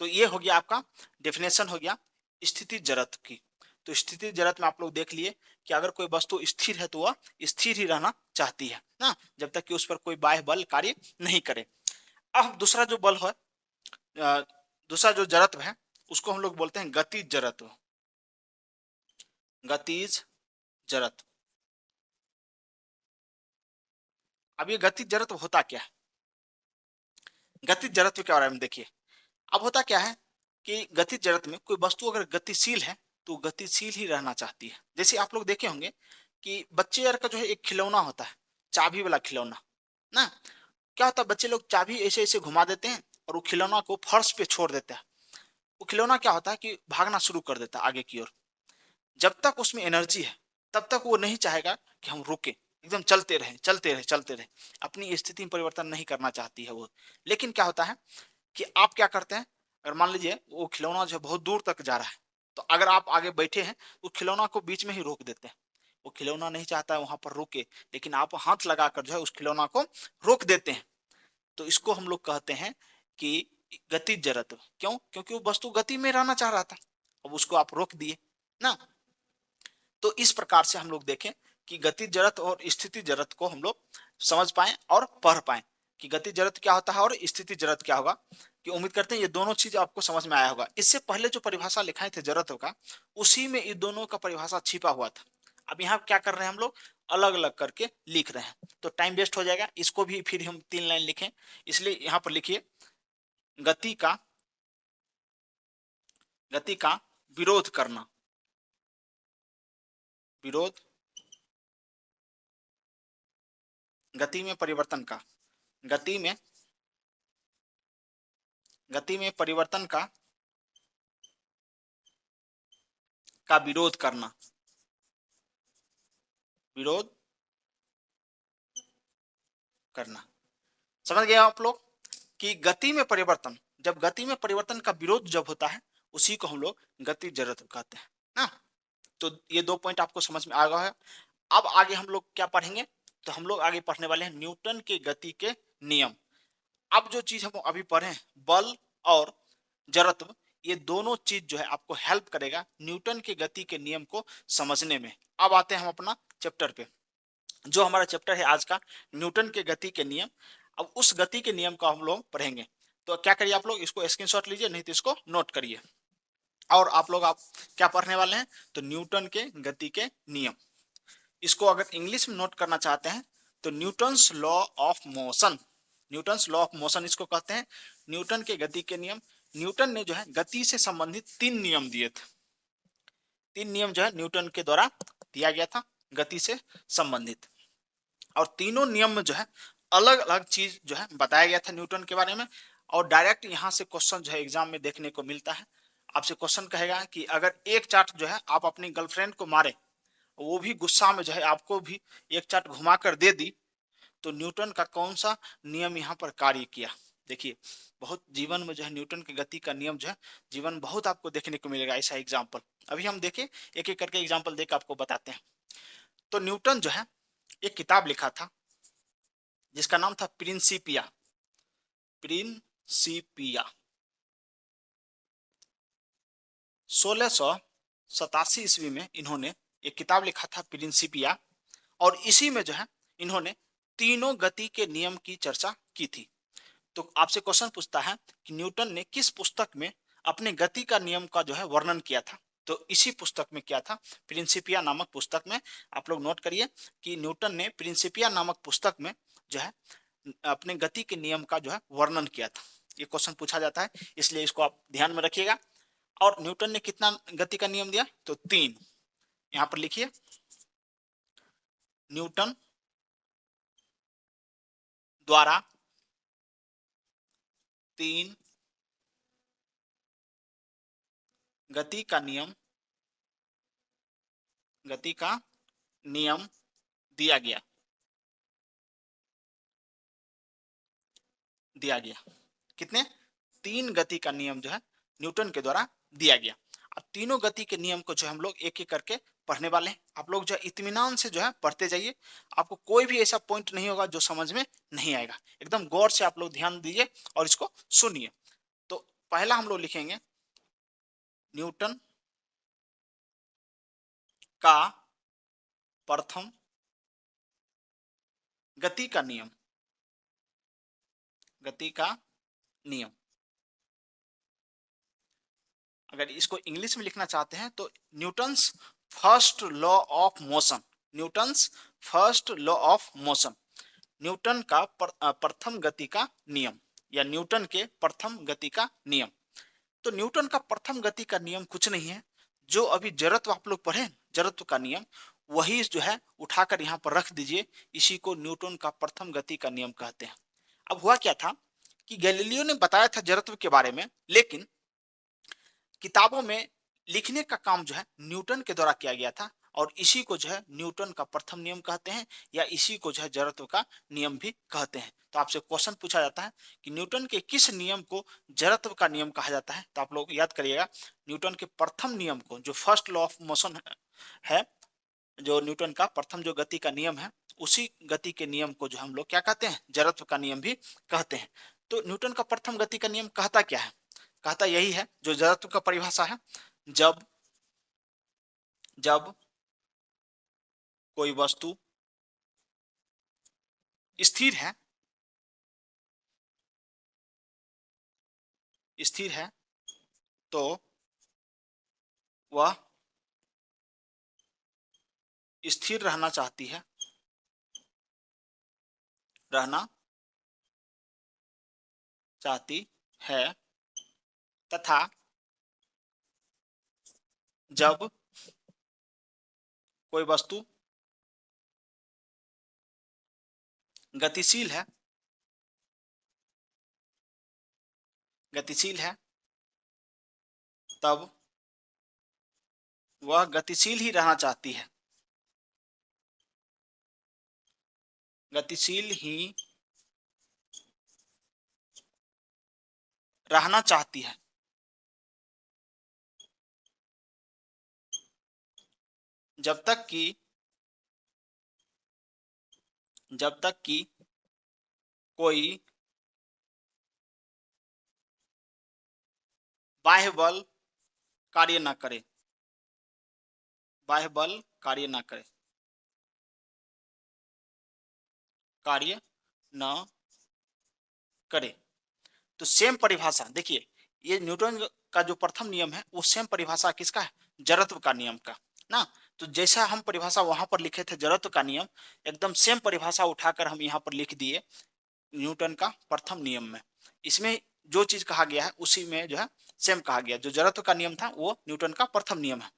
तो ये हो गया आपका डेफिनेशन हो गया स्थिति जड़त्व की। तो स्थिति जड़त्व में आप लोग देख लिए कि अगर कोई वस्तु स्थिर है तो वह स्थिर ही रहना चाहती है ना, जब तक कि उस पर कोई बाह्य बल कार्य नहीं करे। अब दूसरा जो बल है, दूसरा जो जड़त्व है उसको हम लोग बोलते हैं गतिज जड़त्व, गतिज जड़त्व। अब ये गतिज जड़त्व होता क्या है, गतिज जड़त्व के बारे में देखिए। अब होता क्या है कि गतिज जड़त्व में कोई वस्तु अगर गतिशील है तो गतिशील ही रहना चाहती है। जैसे आप लोग देखे होंगे कि बच्चे यार का जो है एक खिलौना होता है, चाबी वाला खिलौना ना, क्या होता है बच्चे लोग चाबी ऐसे ऐसे घुमा देते हैं और वो खिलौना को फर्श पे छोड़ देते हैं, वो खिलौना क्या होता है कि भागना शुरू कर देता है आगे की ओर। जब तक उसमें एनर्जी है तब तक वो नहीं चाहेगा कि हम रुके, एकदम चलते रहे चलते रहे चलते रहे, अपनी स्थिति में परिवर्तन नहीं करना चाहती है वो। लेकिन क्या होता है कि आप क्या करते हैं, अगर मान लीजिए वो खिलौना जो है बहुत दूर तक जा रहा है, तो अगर आप आगे बैठे हैं तो खिलौना को बीच में ही रोक देते हैं, वो खिलौना नहीं चाहता है वहां पर रुके, लेकिन आप हाथ लगाकर जो है उस खिलौना को रोक देते हैं। तो इसको हम लोग कहते हैं कि गतिज जड़त्व। क्यों, क्योंकि वो वस्तु गति में रहना चाह रहा था, अब उसको आप रोक दिए ना। तो इस प्रकार से हम लोग देखें कि गति जड़त्व और स्थिति जड़त्व को हम लोग समझ पाए और पढ़ पाए कि गति जड़त्व क्या होता है और स्थिति जड़त्व क्या होगा। कि उम्मीद करते हैं ये दोनों चीज आपको समझ में आया होगा। इससे पहले जो परिभाषा लिखाए थे जड़त्व का, उसी में इन दोनों का परिभाषा छिपा हुआ था। अब यहाँ क्या कर रहे हैं हम लोग, अलग अलग करके लिख रहे हैं, तो टाइम वेस्ट हो जाएगा, इसको भी फिर हम 3 लाइन लिखें, इसलिए यहाँ पर लिखिए गति का, गति का विरोध करना, विरोध गति में परिवर्तन का, गति में, गति में परिवर्तन का विरोध करना। विरोध करना। समझ गए आप लोग कि गति में परिवर्तन, जब गति में परिवर्तन का विरोध जब होता है उसी को हम लोग गति जड़त्व कहते हैं ना। तो ये 2 पॉइंट आपको समझ में आ गया है। अब आगे हम लोग क्या पढ़ेंगे, तो हम लोग आगे पढ़ने वाले हैं न्यूटन के गति के नियम। अब जो चीज हम अभी पढ़े बल और जड़त्व, ये दोनों चीज जो है आपको हेल्प करेगा न्यूटन के गति के नियम को समझने में। अब आते हैं हम अपना चैप्टर पे, जो हमारा चैप्टर है आज का न्यूटन के गति के नियम। अब उस गति के नियम का हम लोग पढ़ेंगे। तो क्या करिए आप लोग, इसको स्क्रीनशॉट लीजिए, नहीं तो इसको नोट करिए। और आप क्या पढ़ने वाले हैं, तो न्यूटन के गति के नियम। इसको अगर इंग्लिश में नोट करना चाहते हैं तो Newton's law of motion, Newton's law of motion इसको कहते हैं, न्यूटन के गति के नियम। न्यूटन ने जो है गति से संबंधित 3 नियम दिए थे। 3 नियम जो है न्यूटन के द्वारा दिया गया था गति से संबंधित। और तीनों नियम में जो है अलग अलग चीज जो है बताया गया था न्यूटन के बारे में। और डायरेक्ट यहाँ से क्वेश्चन जो है एग्जाम में देखने को मिलता है। आपसे क्वेश्चन कहेगा कि अगर एक चाट जो है आप अपनी गर्लफ्रेंड को मारे, वो भी गुस्सा में जो है आपको भी एक चाट घुमा कर दे दी, तो न्यूटन का कौन सा नियम यहाँ पर कार्य किया। देखिए बहुत जीवन में जो है न्यूटन की गति का नियम जो है जीवन बहुत आपको देखने को मिलेगा ऐसा एग्जाम्पल। अभी हम देखें एक एक करके एग्जाम्पल देकर आपको बताते हैं। तो न्यूटन जो है एक किताब लिखा था जिसका नाम था प्रिंसिपिया। प्रिंसिपिया 1687 ईस्वी में इन्होंने एक किताब लिखा था प्रिंसिपिया। और इसी में जो है इन्होंने तीनों गति के नियम की चर्चा की थी। तो आपसे क्वेश्चन पूछता है कि न्यूटन ने किस पुस्तक में अपने गति का नियम का जो है वर्णन किया था। तो इसी पुस्तक में क्या था, प्रिंसिपिया नामक पुस्तक में। आप लोग नोट करिए कि न्यूटन ने प्रिंसिपिया नामक पुस्तक में जो है अपने गति के नियम का जो है वर्णन किया था। ये क्वेश्चन पूछा जाता है, इसलिए इसको आप ध्यान में रखिएगा। और न्यूटन ने कितना गति का नियम दिया, तो 3। यहां पर लिखिए न्यूटन द्वारा 3 गति का नियम, गति का नियम दिया गया, कितने, 3 गति का नियम जो है न्यूटन के द्वारा दिया गया। अब तीनों गति के नियम को जो हम लोग एक एक करके पढ़ने वाले हैं। आप लोग जो है इत्मीनान से जो है पढ़ते जाइए, आपको कोई भी ऐसा पॉइंट नहीं होगा जो समझ में नहीं आएगा। एकदम गौर से आप लोग ध्यान दीजिए और इसको सुनिए। तो पहला हम लोग लिखेंगे न्यूटन का प्रथम गति का नियम, गति का नियम। अगर इसको इंग्लिश में लिखना चाहते हैं तो Newton's first law of motion, Newton's first law of motion, Newton का प्रथम गति का नियम या न्यूटन के प्रथम गति का नियम। तो न्यूटन का प्रथम गति का नियम कुछ नहीं है, जो अभी जड़त्व आप लोग पढ़े, जड़त्व का नियम, वही जो है उठाकर यहाँ पर रख दीजिए। इसी को न्यूटन का प्रथम गति का नियम कहते हैं। अब हुआ क्या था कि गैलीलियो ने बताया था जड़त्व के बारे में, लेकिन किताबों में लिखने का काम जो है न्यूटन के द्वारा किया गया था। और इसी को जो है न्यूटन का प्रथम नियम कहते हैं, या इसी को जो है जड़त्व का नियम भी कहते हैं। तो आपसे क्वेश्चन पूछा जाता है कि न्यूटन के किस नियम को जड़त्व का नियम कहा जाता है, तो आप लोग याद करिएगा न्यूटन के प्रथम नियम को, जो फर्स्ट लॉ ऑफ मोशन है, जो न्यूटन का प्रथम जो गति का नियम है, उसी गति के नियम को जो हम लोग क्या कहते हैं, जड़त्व का नियम भी कहते हैं। तो न्यूटन का प्रथम गति का नियम कहता क्या है, कहता यही है जो जड़त्व का परिभाषा है, जब जब कोई वस्तु स्थिर है, स्थिर है तो वह स्थिर रहना चाहती है, रहना चाहती है, तथा जब कोई वस्तु गतिशील है, गतिशील है, तब वह गतिशील ही रहना चाहती है। गतिशील ही रहना चाहती है। जब तक कि कोई बाह्य बल कार्य न करे। बाह्य बल कार्य न करे, कार्य न करे। तो सेम परिभाषा देखिए, ये न्यूटन का जो प्रथम नियम है वो सेम परिभाषा किसका है? जड़त्व का नियम का ना। तो जैसा हम परिभाषा वहां पर लिखे थे जड़त्व का नियम, एकदम सेम परिभाषा उठाकर हम यहाँ पर लिख दिए न्यूटन का प्रथम नियम में। इसमें जो चीज कहा गया है उसी में जो है सेम कहा गया। जो जड़त्व का नियम था वो न्यूटन का प्रथम नियम है।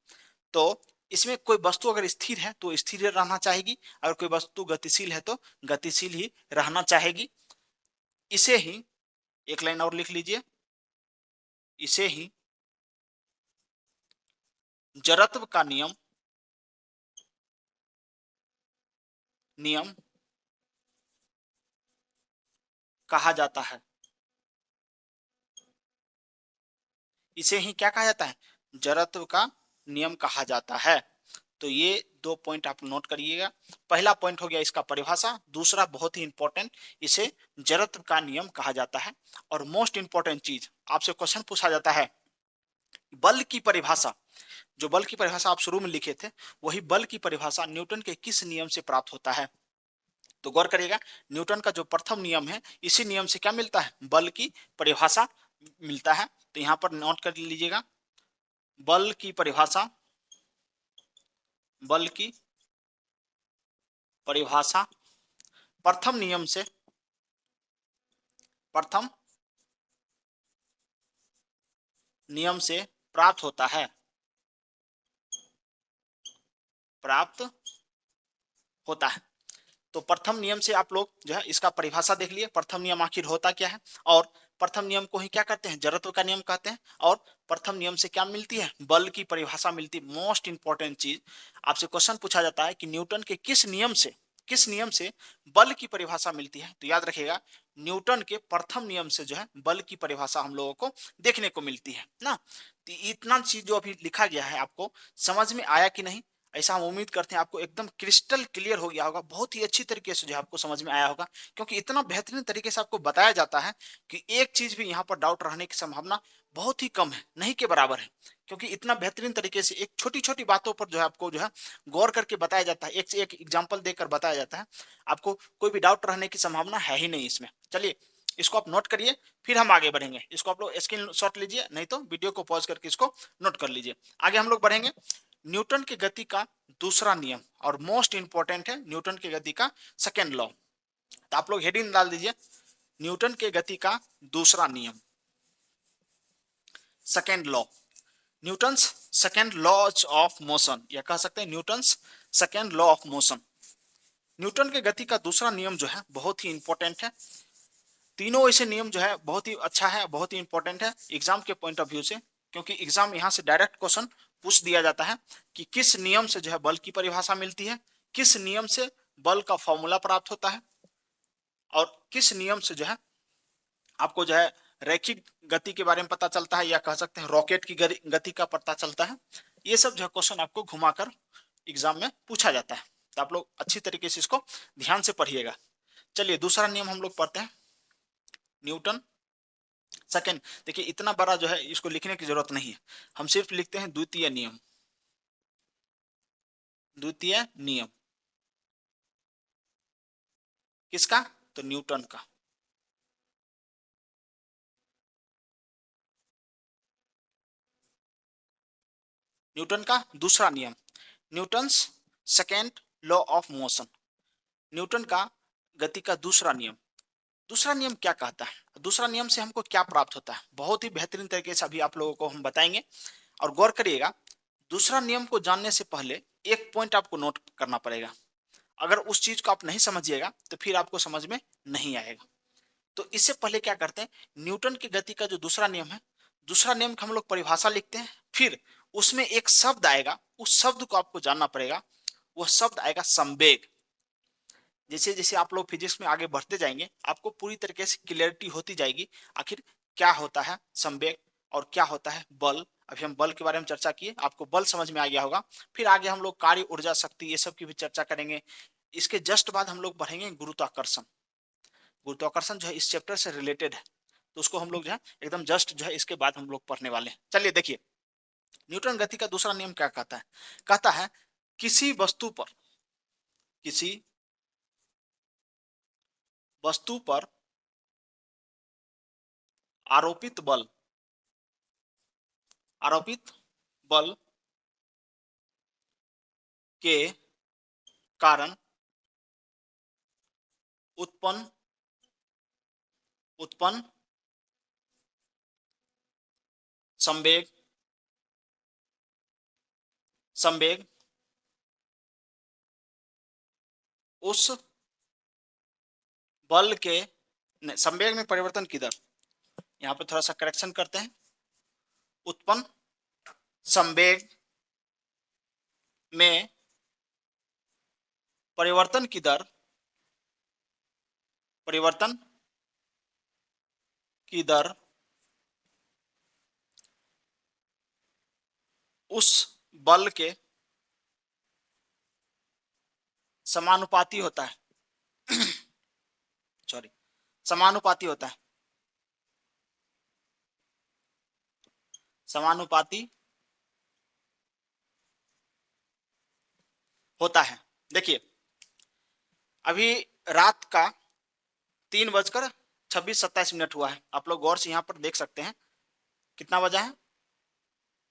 तो इसमें कोई वस्तु अगर स्थिर है तो स्थिर रहना चाहेगी, अगर कोई वस्तु गतिशील है तो गतिशील ही रहना चाहेगी। इसे ही एक लाइन और लिख लीजिए, इसे ही जड़त्व का नियम कहा जाता है। इसे ही क्या कहा जाता है? जड़त्व का नियम कहा जाता है। तो ये दो पॉइंट आप नोट करिएगा। पहला पॉइंट हो गया इसका परिभाषा, दूसरा बहुत ही इंपॉर्टेंट, इसे जड़त्व का नियम कहा जाता है। और मोस्ट इंपॉर्टेंट चीज आपसे क्वेश्चन पूछा जाता है, बल की परिभाषा। जो बल की परिभाषा आप शुरू में लिखे थे वही बल की परिभाषा न्यूटन के किस नियम से प्राप्त होता है? तो गौर करिएगा, न्यूटन का जो प्रथम नियम है इसी नियम से क्या मिलता है? बल की परिभाषा मिलता है। तो यहां पर नोट कर लीजिएगा, बल की परिभाषा, बल की परिभाषा प्रथम नियम से, प्रथम नियम से प्राप्त होता है, प्राप्त होता है। तो प्रथम नियम से आप लोग जो है इसका परिभाषा देख लिए, प्रथम नियम आखिर होता क्या है। और प्रथम नियम को ही क्या कहते हैं? जड़त्व का नियम कहते हैं। और प्रथम नियम से क्या मिलती है? बल की परिभाषा मिलती है। मोस्ट इंपॉर्टेंट चीज आपसे क्वेश्चन पूछा जाता है कि न्यूटन के किस नियम से बल की परिभाषा मिलती है? तो याद रखिएगा, न्यूटन के प्रथम नियम से जो है बल की परिभाषा हम लोगों को देखने को मिलती है ना। तो इतना चीज जो अभी लिखा गया है आपको समझ में आया कि नहीं? ऐसा हम उम्मीद करते हैं आपको एकदम क्रिस्टल क्लियर हो गया होगा, बहुत ही अच्छी तरीके से जो आपको समझ में आया होगा। क्योंकि इतना बेहतरीन तरीके से आपको बताया जाता है कि एक चीज भी यहाँ पर डाउट रहने की संभावना बहुत ही कम है, नहीं के बराबर है। क्योंकि इतना बेहतरीन तरीके से एक छोटी छोटी बातों पर जो है आपको जो है गौर करके बताया जाता है, एक से एक एग्जाम्पल देकर बताया जाता है। आपको कोई भी डाउट रहने की संभावना है ही नहीं इसमें। चलिए इसको आप नोट करिए, फिर हम आगे बढ़ेंगे। इसको आप लोग स्क्रीन शॉट लीजिए, नहीं तो वीडियो को पॉज करके इसको नोट कर लीजिए। आगे हम लोग बढ़ेंगे। न्यूटन की गति का दूसरा नियम, और मोस्ट इंपॉर्टेंट है न्यूटन की गति का सेकेंड लॉ। तो आप लोग हेडिंग डाल दीजिए, न्यूटन के गति का दूसरा नियम, second law. Newton's second laws of motion, या कह सकते हैं Newton's second law of motion. Newton के गति का दूसरा नियम जो है बहुत ही इंपॉर्टेंट है। तीनों ऐसे नियम जो है बहुत ही अच्छा है, बहुत ही इंपॉर्टेंट है एग्जाम के पॉइंट ऑफ व्यू से। क्योंकि एग्जाम यहां से डायरेक्ट क्वेश्चन पूछ दिया जाता है कि किस नियम से जो है बल की परिभाषा मिलती है, किस नियम से बल का फॉर्मूला प्राप्त होता है, और किस नियम से जो है आपको जो है रैखिक गति के बारे में पता चलता है, या कह सकते हैं रॉकेट की गति का पता चलता है। ये सब जो है क्वेश्चन आपको घुमाकर एग्जाम में पूछा जाता है। तो आप लोग अच्छी तरीके से इसको ध्यान से पढ़िएगा। चलिए दूसरा नियम हम लोग पढ़ते हैं, न्यूटन सेकेंड। देखिए इतना बड़ा जो है इसको लिखने की जरूरत नहीं है, हम सिर्फ लिखते हैं द्वितीय नियम। द्वितीय नियम किसका? तो न्यूटन का। न्यूटन का दूसरा नियम, Newton's second law of motion. Newton का गति का दूसरा नियम। दूसरा नियम क्या कहता है, दूसरा नियम से हमको क्या प्राप्त होता है, बहुत ही बेहतरीन तरीके से अभी आप लोगों को हम बताएंगे। और गौर करिएगा, दूसरा नियम को जानने से पहले एक पॉइंट आपको नोट करना पड़ेगा। अगर उस चीज को आप नहीं समझिएगा तो फिर आपको समझ में नहीं आएगा। तो इससे पहले क्या करते हैं, न्यूटन की गति का जो दूसरा नियम है, दूसरा नियम का हम लोग परिभाषा लिखते हैं। फिर उसमें एक शब्द आएगा, उस शब्द को आपको जानना पड़ेगा। वह शब्द आएगा संवेग। जैसे जैसे आप लोग फिजिक्स में आगे बढ़ते जाएंगे आपको पूरी तरीके से क्लियरिटी होती जाएगी आखिर क्या होता है संवेग और क्या होता है बल। अभी हम बल के बारे में चर्चा किए, आपको बल समझ में आ गया होगा। फिर आगे हम लोग कार्य, ऊर्जा, शक्ति ये सब की भी चर्चा करेंगे। इसके जस्ट बाद हम लोग बढ़ेंगे गुरुत्वाकर्षण। गुरुत्वाकर्षण जो है इस चैप्टर से रिलेटेड है, तो उसको हम लोग जो है एकदम जस्ट जो है इसके बाद हम लोग पढ़ने वाले हैं। चलिए देखिए, न्यूटन गति का दूसरा नियम क्या कहता है? कहता है किसी वस्तु पर आरोपित बल के कारण उत्पन्न उत्पन्न संवेग संवेग उस बल के संवेग में परिवर्तन की दर, यहां पर थोड़ा सा करेक्शन करते हैं, उत्पन्न संवेग में परिवर्तन की दर उस बल के समानुपाती होता है सॉरी समानुपाती होता है। देखिए अभी रात का 3:26-27 हुआ है। आप लोग गौर से यहाँ पर देख सकते हैं कितना बजा है,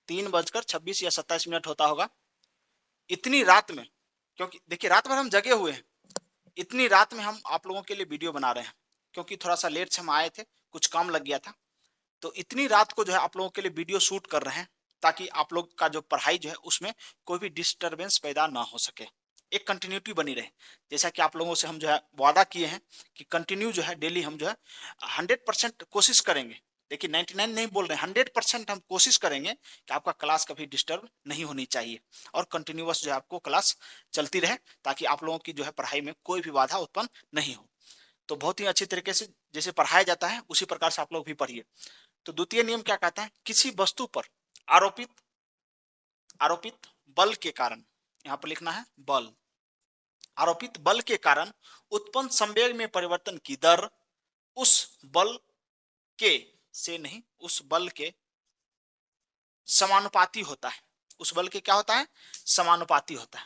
3:26 या 27 होता होगा। इतनी रात में, क्योंकि देखिए रात भर हम जगे हुए हैं, इतनी रात में हम आप लोगों के लिए वीडियो बना रहे हैं, क्योंकि थोड़ा सा लेट से हम आए थे, कुछ काम लग गया था। तो इतनी रात को जो है आप लोगों के लिए वीडियो शूट कर रहे हैं ताकि आप लोग का जो पढ़ाई जो है उसमें कोई भी डिस्टरबेंस पैदा ना हो सके, एक कंटिन्यूटी बनी रहे। जैसा कि आप लोगों से हम जो है वादा किए हैं कि कंटिन्यू जो है डेली हम जो है 100% कोशिश करेंगे। देखिए 99 नहीं बोल रहे, 100% हम कोशिश करेंगे कि आपका क्लास कभी डिस्टर्ब नहीं होनी चाहिए और कंटिन्यूअस जो है आपको क्लास चलती रहे, ताकि आप लोगों की जो है पढ़ाई में कोई भी बाधा उत्पन्न नहीं हो। तो बहुत ही अच्छी तरीके से जैसे पढ़ाया जाता है उसी प्रकार से आप लोग भी पढ़िए। तो द्वितीय नियम क्या कहता है? किसी वस्तु पर आरोपित बल के कारण, यहां पर लिखना है बल, आरोपित बल के कारण उत्पन्न संवेग में परिवर्तन की दर उस बल के से नहीं, उस बल के समानुपाती होता है। उस बल के क्या होता है? समानुपाती होता है।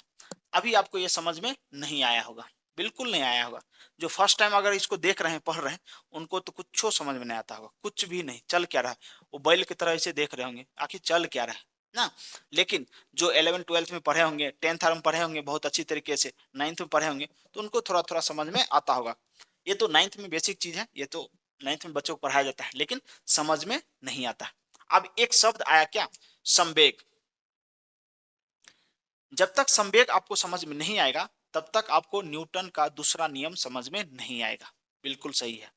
अभी आपको यह समझ में नहीं आया होगा, बिल्कुल नहीं आया होगा। जो फर्स्ट टाइम अगर इसको देख रहे हैं, पढ़ रहे हैं, उनको तो कुछ समझ में नहीं आता होगा, कुछ भी नहीं, चल क्या रहा है। वो बैल की तरह इसे देख रहे होंगे, आखिर चल क्या रहा है ना। लेकिन जो 11th-12th में पढ़े होंगे, 10th में पढ़े होंगे बहुत अच्छी तरीके से, 9th में पढ़े होंगे, तो उनको थोड़ा थोड़ा समझ में आता होगा। ये तो 9th में बेसिक चीज है, ये तो 9th में बच्चों को पढ़ाया जाता है, लेकिन समझ में नहीं आता। अब एक शब्द आया क्या? संवेग। जब तक संवेग आपको समझ में नहीं आएगा तब तक आपको न्यूटन का दूसरा नियम समझ में नहीं आएगा। बिल्कुल सही है,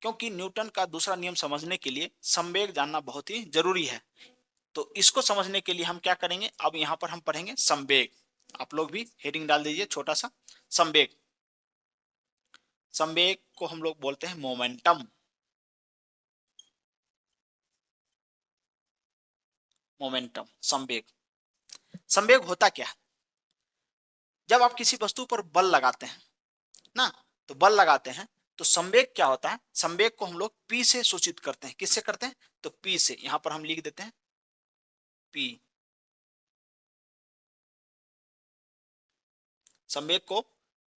क्योंकि न्यूटन का दूसरा नियम समझने के लिए संवेग जानना बहुत ही जरूरी है। तो इसको समझने के लिए हम क्या करेंगे, अब यहां पर हम पढ़ेंगे संवेग। आप लोग भी हेडिंग डाल दीजिए छोटा सा, संवेग। संवेग को हम लोग बोलते हैं मोमेंटम। संवेग, संवेग होता क्या है? जब आप किसी वस्तु पर बल लगाते हैं ना, तो बल लगाते हैं तो संवेग क्या होता है? संवेग को हम लोग पी से सूचित करते हैं। किससे करते हैं? तो पी से। यहां पर हम लिख देते हैं पी। संवेग को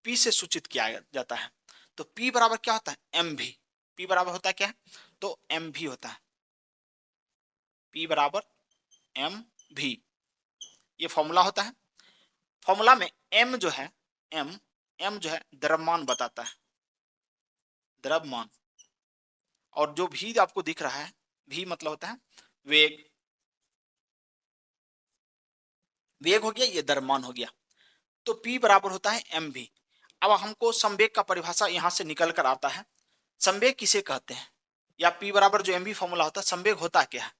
पी से सूचित किया जाता है। तो पी बराबर क्या होता है? एम भी। पी बराबर होता है क्या? तो एम भी होता है। पी बराबर एम भी, ये फॉर्मूला होता है। फॉर्मूला में एम जो है, एम जो है द्रव्यमान बताता है, द्रव्यमान। और जो भी आपको दिख रहा है, भी मतलब होता है वेग। वेग हो गया, ये द्रव्यमान हो गया। तो P बराबर होता है एम भी। अब हमको संवेग का परिभाषा यहां से निकल कर आता है। संवेग किसे कहते हैं, या P बराबर जो एम भी फॉर्मूला होता है, संवेग होता क्या है?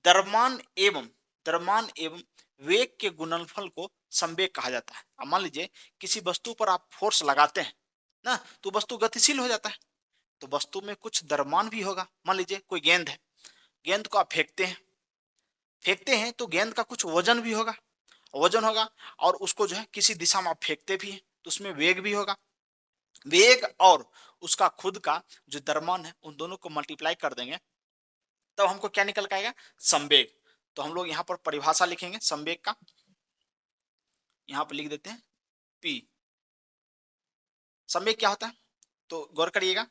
द्रव्यमान एवं वेग के गुणनफल को संवेग कहा जाता है। अब मान लीजिए किसी वस्तु पर आप फोर्स लगाते हैं ना, तो वस्तु गतिशील हो जाता है, तो वस्तु में कुछ द्रव्यमान भी होगा। मान लीजिए कोई गेंद है, गेंद को आप फेंकते हैं तो गेंद का कुछ वजन भी होगा, वजन होगा, और उसको जो है किसी दिशा में आप फेंकते भी हैं तो उसमें वेग भी होगा। वेग और उसका खुद का जो द्रव्यमान है, उन दोनों को मल्टीप्लाई कर देंगे तब हमको क्या निकल के आएगा, संवेग। तो हम लोग यहाँ पर परिभाषा लिखेंगे संवेग का, यहाँ पर लिख देते हैं P। संवेग क्या होता है, तो गौर करिएगा,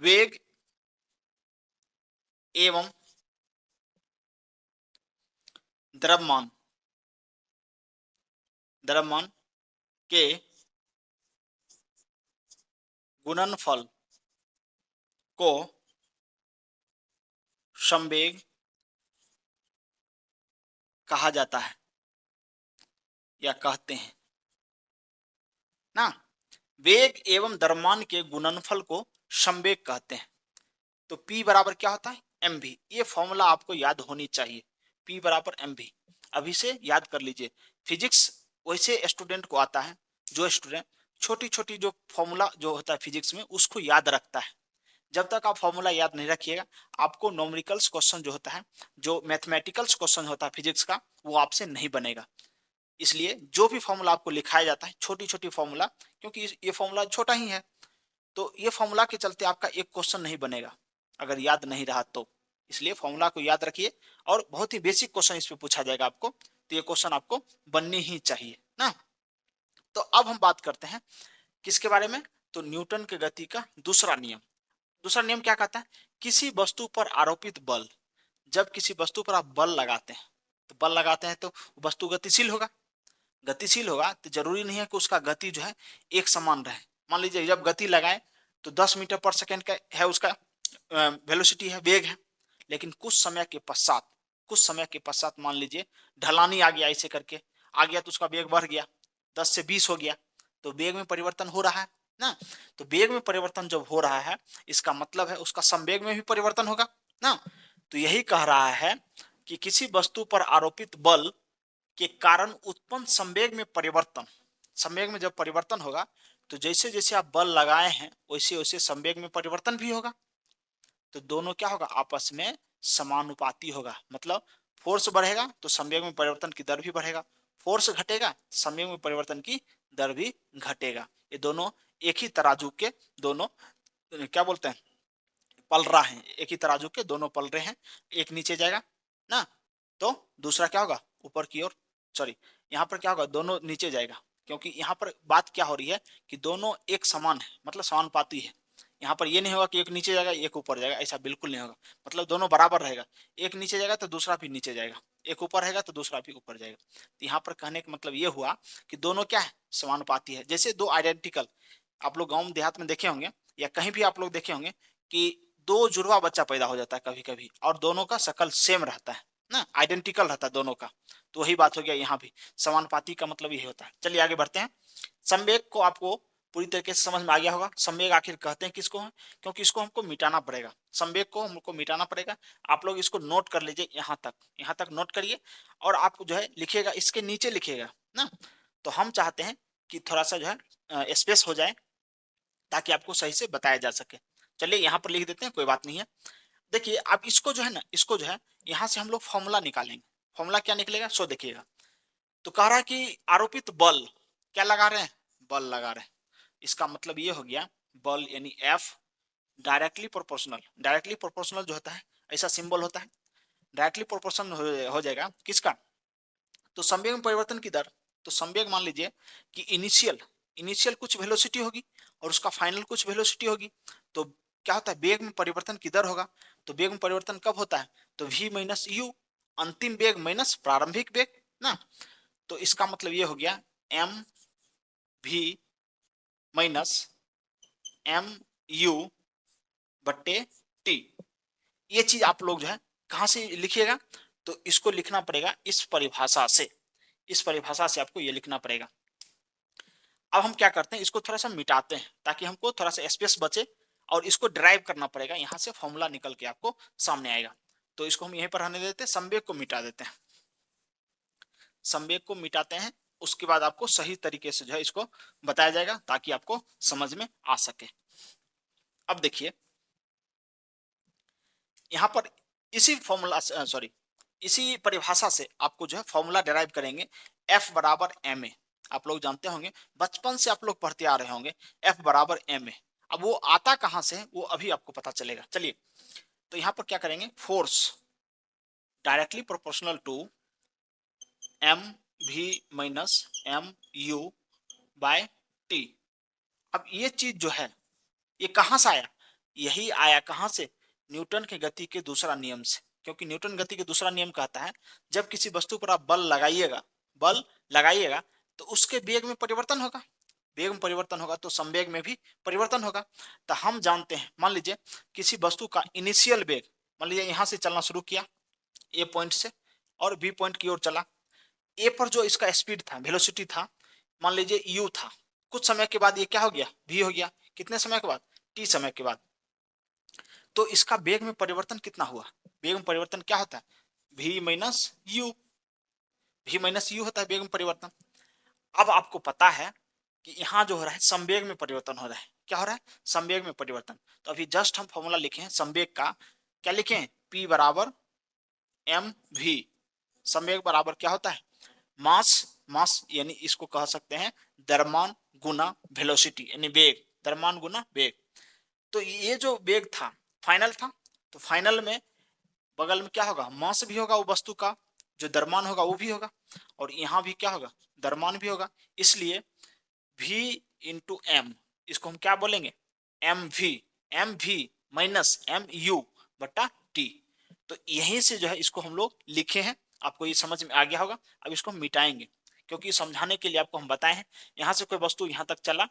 वेग एवं द्रव्यमान के गुणनफल को संवेग कहा जाता है या कहते हैं ना। वेग एवं द्रव्यमान के गुणनफल को संवेग कहते हैं। तो P बराबर क्या होता है, mv। ये फॉर्मूला आपको याद होनी चाहिए, P बराबर mv। अभी से याद कर लीजिए। फिजिक्स वैसे स्टूडेंट को आता है जो स्टूडेंट छोटी छोटी जो फॉर्मूला जो होता है फिजिक्स में उसको याद रखता है। जब तक आप फॉर्मूला याद नहीं रखिएगा, आपको न्यूमेरिकल्स क्वेश्चन जो होता है, जो मैथमेटिकल्स क्वेश्चन होता है फिजिक्स का, वो आपसे नहीं बनेगा। इसलिए जो भी फॉर्मूला आपको लिखाया जाता है, छोटी छोटी फॉर्मूला, क्योंकि ये फॉर्मूला छोटा ही है, तो ये फॉर्मूला के चलते आपका एक क्वेश्चन नहीं बनेगा अगर याद नहीं रहा तो। इसलिए फॉर्मूला को याद रखिए, और बहुत ही बेसिक क्वेश्चन इस पे पूछा जाएगा आपको, तो ये क्वेश्चन आपको बननी ही चाहिए ना। तो अब हम बात करते हैं किसके बारे में, तो न्यूटन के गति का दूसरा नियम। दूसरा नियम क्या कहता है, किसी वस्तु पर आरोपित बल, जब किसी वस्तु पर आप बल लगाते हैं, तो बल लगाते हैं तो वस्तु गतिशील होगा। गतिशील होगा तो जरूरी नहीं है कि उसका गति जो है एक समान रहे। मान लीजिए जब गति लगाए तो 10 मीटर पर सेकंड का है, उसका वेलोसिटी है, वेग है, लेकिन कुछ समय के पश्चात मान लीजिए ढलानी आ गया, ऐसे करके आ गया, तो उसका वेग बढ़ गया, 10 से 20 हो गया, तो वेग में परिवर्तन हो रहा है ना। तो वेग में परिवर्तन जब हो रहा है, इसका मतलब है उसका संवेग में भी परिवर्तन होगा ना। तो यही कह रहा है कि किसी वस्तु पर आरोपित बल के कारण उत्पन्न संवेग में परिवर्तन, संवेग में जब परिवर्तन होगा, तो जैसे जैसे आप बल लगाए हैं वैसे वैसे संवेग में परिवर्तन भी होगा। तो दोनों क्या होगा, आपस में समानुपाती होगा। मतलब फोर्स बढ़ेगा तो संवेग में परिवर्तन की दर भी बढ़ेगा, फोर्स घटेगा संवेग में परिवर्तन की दर भी घटेगा। ये दोनों एक ही तराजू के दोनों क्या बोलते हैं, पलरा है, एक ही तराजू के दोनों पलरे हैं, एक नीचे जाएगा ना, तो दूसरा क्या होगा ऊपर की ओर, सॉरी यहाँ पर क्या होगा, दोनों नीचे जाएगा, क्योंकि यहाँ पर बात क्या हो रही है कि दोनों एक समान है, मतलब समानुपाती है। यहाँ पर ये नहीं होगा कि एक नीचे जाएगा एक ऊपर जाएगा, ऐसा बिल्कुल नहीं होगा, मतलब दोनों बराबर रहेगा। एक नीचे जाएगा तो दूसरा भी नीचे जाएगा, एक ऊपर रहेगा तो दूसरा भी ऊपर जाएगा। तो यहाँ पर कहने का मतलब ये हुआ कि दोनों क्या है, समानुपाती है। जैसे दो आइडेंटिकल, आप लोग गाँव देहात में देखे होंगे या कहीं भी आप लोग देखे होंगे कि दो जुड़वा बच्चा पैदा हो जाता है कभी कभी, और दोनों का शकल सेम रहता है ना, आइडेंटिकल रहता है दोनों का। तो वही बात हो गया यहाँ भी, समानुपाती का मतलब यही होता है। चलिए आगे बढ़ते हैं। संवेग को आपको पूरी तरीके से समझ में आ गया होगा। संवेग आखिर कहते हैं किसको है, क्योंकि इसको हमको मिटाना पड़ेगा, संवेग को हमको मिटाना पड़ेगा। आप लोग इसको नोट कर लीजिए, यहाँ तक नोट करिए, और आप जो है लिखिएगा, इसके नीचे लिखिएगा ना। तो हम चाहते हैं कि थोड़ा सा जो है स्पेस हो जाए ताकि आपको सही से बताया जा सके। चलिए यहाँ पर लिख देते हैं, कोई बात नहीं है। देखिए आप इसको जो है ना, इसको जो है यहाँ से हम लोग फॉर्मूला निकालेंगे। फॉर्मूला क्या निकलेगा सो देखिएगा। तो कह रहा है कि आरोपित बल क्या लगा रहे हैं, बल लगा रहे हैं। इसका मतलब ये हो गया बल यानी F डायरेक्टली प्रोपोर्शनल जो होता है, ऐसा सिंबल होता है, डायरेक्टली प्रोपोर्शनल हो जाएगा किसका, तो संवेग में परिवर्तन की दर। तो संवेग मान लीजिए कि इनिशियल कुछ वेलोसिटी होगी और उसका फाइनल कुछ वेलोसिटी होगी। तो क्या होता है, वेग में परिवर्तन की दर होगा। तो वेग में परिवर्तन कब होता है, तो v माइनस यू, अंतिम वेग माइनस प्रारंभिक वेग ना। तो इसका मतलब ये हो गया m v minus m u बट्टे टी। ये चीज आप लोग जो है कहां से लिखिएगा, तो इसको लिखना पड़ेगा इस परिभाषा से, इस परिभाषा से आपको ये लिखना पड़ेगा। अब हम क्या करते हैं, इसको थोड़ा सा मिटाते हैं ताकि हमको थोड़ा सा स्पेस बचे, और इसको ड्राइव करना पड़ेगा, यहाँ से फॉर्मूला निकल के आपको सामने आएगा। तो इसको हम यहीं पर रहने देते हैं, संवेग को मिटा देते हैं, संवेग को मिटाते हैं उसके बाद आपको सही तरीके से जो है इसको बताया जाएगा ताकि आपको समझ में आ सके। अब देखिए यहाँ पर इसी फॉर्मूला सॉरी इसी परिभाषा से आपको जो है फॉर्मूला डेराइव करेंगे, F बराबर ma। आप लोग जानते होंगे, बचपन से आप लोग पढ़ते आ रहे होंगे F बराबर ma। अब वो आता कहां से है वो अभी आपको पता चलेगा। चलिए तो यहां पर क्या करेंगे, force directly proportional to m v minus m u by t. अब ये चीज जो है ये कहां से आया, यही आया कहां से, न्यूटन के गति के दूसरा नियम से। क्योंकि न्यूटन गति के दूसरा नियम कहता है जब किसी वस्तु पर आप बल लगाइएगा तो उसके वेग में परिवर्तन होगा, वेग में परिवर्तन होगा तो संवेग में भी परिवर्तन होगा। तो हम जानते हैं, मान लीजिए किसी वस्तु का इनिशियल वेग, मान लीजिए यहां से चलना शुरू किया ए पॉइंट से और बी पॉइंट की ओर चला। ए पर जो इसका स्पीड था, वेलोसिटी था, मान लीजिए यू था। कुछ समय के बाद ये क्या हो गया, वी हो गया। कितने समय के बाद, टी समय के बाद। तो इसका वेग में परिवर्तन कितना हुआ, वेग में परिवर्तन क्या होता है, v minus u, v minus u होता है वेग में परिवर्तन। अब आपको पता है कि यहाँ जो हो रहा है संवेग में परिवर्तन हो रहा है, क्या हो रहा है, संवेग में परिवर्तन। तो अभी जस्ट हम फॉर्मूला लिखे हैं संवेग का, क्या लिखे, P बराबर एम वी। संवेग बराबर क्या होता है, मास, मास यानी इसको कह सकते हैं द्रव्यमान गुना वेलोसिटी, यानी वेग, द्रव्यमान गुना वेग। तो ये जो वेग था फाइनल था, तो फाइनल में बगल में क्या होगा, मास भी होगा वो वस्तु का, जो द्रव्यमान होगा वो भी होगा, और यहाँ भी क्या होगा, द्रव्यमान भी होगा। इसलिए v इंटू एम, इसको हम क्या बोलेंगे, m v minus m u बटा टी। तो यहीं से जो है इसको हम लोग लिखे हैं, आपको ये समझ में आ गया होगा। अब इसको हम मिटाएंगे क्योंकि समझाने के लिए आपको हम बताए हैं, यहाँ से कोई वस्तु यहाँ तक चला